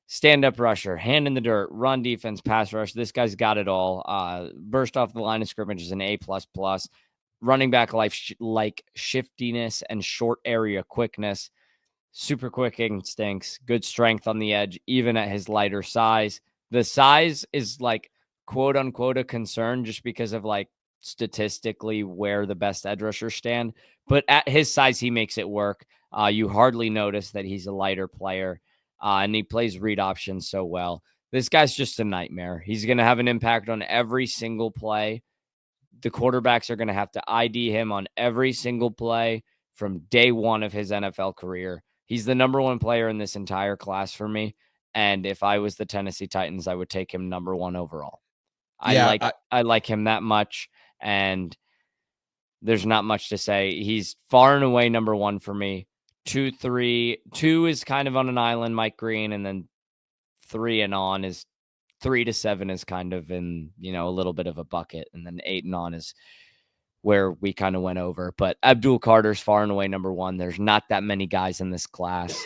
Stand up rusher, hand in the dirt, run defense, pass rush. This guy's got it all. Burst off the line of scrimmage is an A++. Running back like shiftiness and short area quickness. Super quick instincts, good strength on the edge, even at his lighter size. The size is like quote unquote a concern just because of like statistically where the best edge rushers stand. But at his size, he makes it work. You hardly notice that he's a lighter player, and he plays read options so well. This guy's just a nightmare. He's going to have an impact on every single play. The quarterbacks are going to have to ID him on every single play from day one of his NFL career. He's the number one player in this entire class for me. And if I was the Tennessee Titans, I would take him number one overall. I Yeah, like I like him that much, and there's not much to say. He's far and away number one for me. 2 is kind of on an island, Mike Green, and then 3 to 7 is kind of in, a little bit of a bucket, and then 8 and on is where we kind of went over. But Abdul Carter's far and away number one. There's not that many guys in this class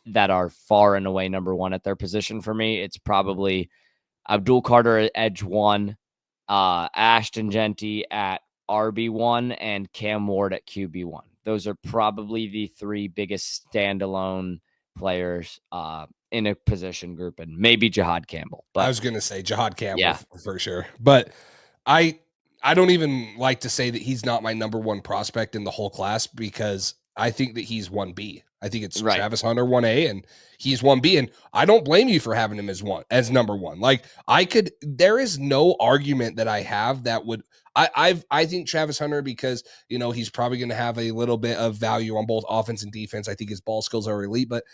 that are far and away number one at their position for me. It's probably Abdul Carter at edge one, Ashton Genty at RB1, and Cam Ward at QB1. Those are probably the 3 biggest standalone players in a position group, and maybe Jihad Campbell. I But was going to say Jihad Campbell yeah, for sure. But I I don't even like to say that he's not my number one prospect in the whole class because I think that he's 1B. I think it's right. Travis Hunter 1A and he's 1B. And I don't blame you for having him as number one. Like there is no argument that I have that would I think Travis Hunter because he's probably going to have a little bit of value on both offense and defense. I think his ball skills are elite, but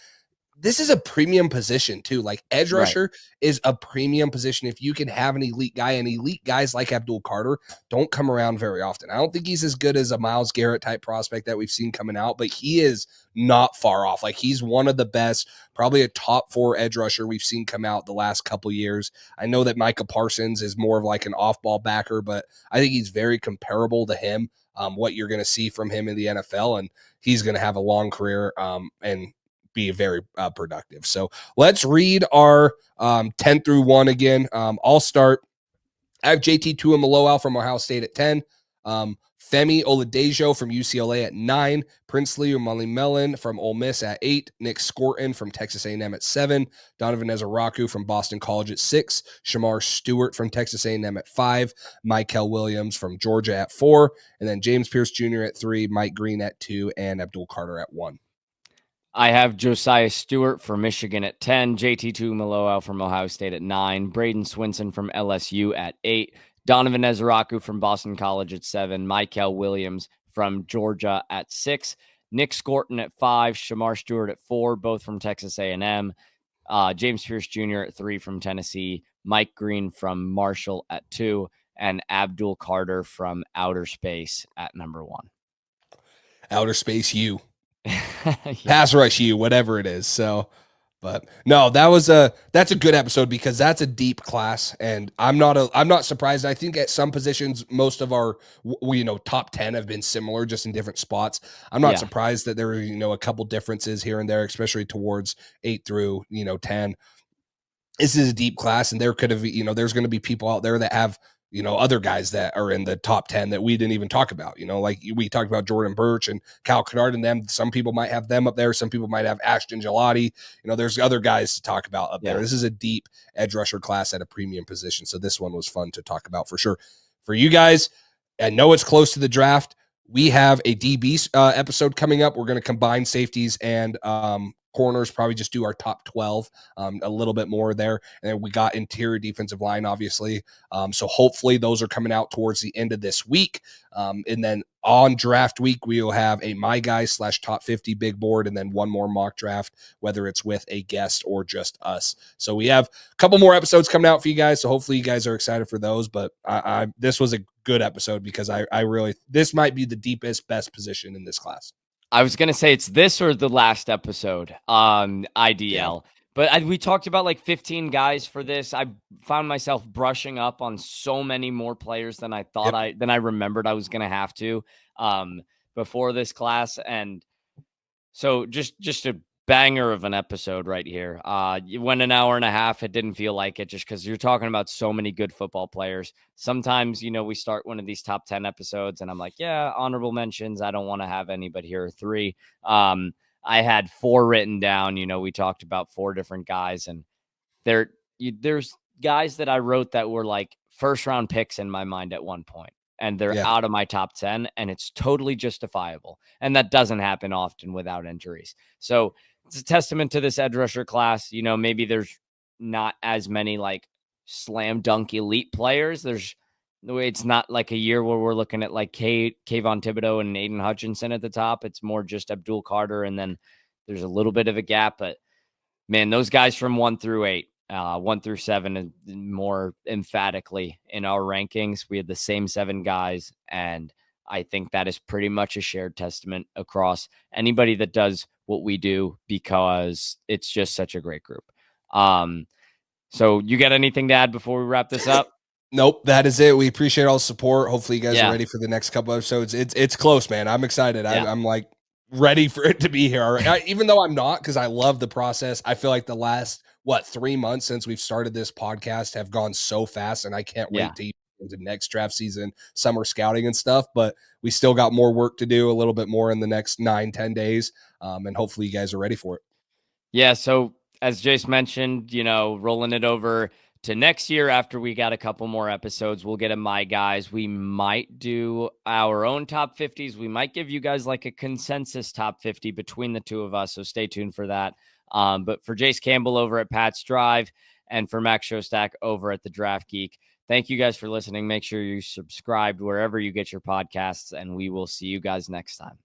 this is a premium position too. Like edge Right. rusher is a premium position. If you can have an elite guy, and elite guys like Abdul Carter don't come around very often. I don't think he's as good as a Myles Garrett type prospect that we've seen coming out, but he is not far off. Like he's one of the best, probably a top 4 edge rusher we've seen come out the last couple years. I know that Micah Parsons is more of like an off ball backer, but I think he's very comparable to him. What you're going to see from him in the NFL, and he's going to have a long career. And be very productive. So let's read our 10 through 1 again. I'll start. I have JT Tuimoloau from Ohio State at 10. Femi Oladejo from UCLA at 9. Princely Umali from Ole Miss at 8. Nick Scorton from Texas A&M at 7. Donovan Ezaraku from Boston College at 6. Shamar Stewart from Texas A&M at 5. Michael Williams from Georgia at 4. And then James Pierce Jr. at 3. Mike Green at 2. And Abdul Carter at 1. I have Josiah Stewart for Michigan at 10, JT Tuimoloau from Ohio State at 9, Braden Swinson from LSU at 8, Donovan Ezaraku from Boston College at 7, Michael Williams from Georgia at 6, Nick Scorton at 5, Shamar Stewart at 4, both from Texas A&M, James Pierce Jr. at 3 from Tennessee, Mike Green from Marshall at 2, and Abdul Carter from Outer Space at number 1. Outer Space U. Yeah. Pass rush U, whatever it is. So, but no, that's a good episode because that's a deep class, and I'm not surprised. I think at some positions, most of our top 10 have been similar, just in different spots. I'm not Yeah. surprised that there are a couple differences here and there, especially towards 8 through 10. This is a deep class, and there could have there's going to be people out there that have other guys that are in the top 10 that we didn't even talk about. Like we talked about Jordan Birch and Cal Kennard and them. Some people might have them up there. Some people might have Ashton Gelati. There's other guys to talk about up there. Yeah. This is a deep edge rusher class at a premium position. So this one was fun to talk about for sure. For you guys, I know it's close to the draft. We have a DB episode coming up. We're going to combine safeties and corners, probably just do our top 12, a little bit more there. And then we got interior defensive line, obviously. So hopefully those are coming out towards the end of this week. And then on draft week, we will have a My Guys / top 50 big board, and then one more mock draft, whether it's with a guest or just us. So we have a couple more episodes coming out for you guys. So hopefully you guys are excited for those. But this was a good episode because I really, this might be the deepest, best position in this class. I was going to say it's this or the last episode on IDL. Yeah. But we talked about like 15 guys for this. I found myself brushing up on so many more players than I thought than I remembered I was going to have to before this class. And so just a banger of an episode right here. You went an hour and a half. It didn't feel like it just because you're talking about so many good football players. Sometimes, we start one of these top 10 episodes and I'm like, yeah, honorable mentions. I don't want to have any, but here are 3. I had 4 written down. We talked about 4 different guys, and there's guys that I wrote that were like first round picks in my mind at one point, and they're out of my top 10, and it's totally justifiable. And that doesn't happen often without injuries. So it's a testament to this edge rusher class. Maybe there's not as many like slam dunk elite players. It's not like a year where we're looking at like Kayvon Thibodeau and Aiden Hutchinson at the top. It's more just Abdul Carter, and then there's a little bit of a gap. But man, those guys from 1 through 8, 1 through 7, and more emphatically in our rankings, we had the same 7 guys, and I think that is pretty much a shared testament across anybody that does what we do, because it's just such a great group. So you got anything to add before we wrap this up? Nope, that is it. We appreciate all the support. Hopefully you guys Yeah. are ready for the next couple episodes. It's close, man. I'm excited. Yeah. I'm like ready for it to be here. All right. Even though I'm not, because I love the process. I feel like the last 3 months since we've started this podcast have gone so fast, and I can't wait to into next draft season, summer scouting and stuff. But we still got more work to do, a little bit more in the next 9-10 days. And hopefully you guys are ready for it. Yeah. So as Jace mentioned, rolling it over to next year after we got a couple more episodes, we'll get a My Guys. We might do our own top 50s. We might give you guys like a consensus top 50 between the two of us. So stay tuned for that. But for Jace Campbell over at Pat's Drive, and for Max Shostak over at the Draft Geek, thank you guys for listening. Make sure you subscribe wherever you get your podcasts, and we will see you guys next time.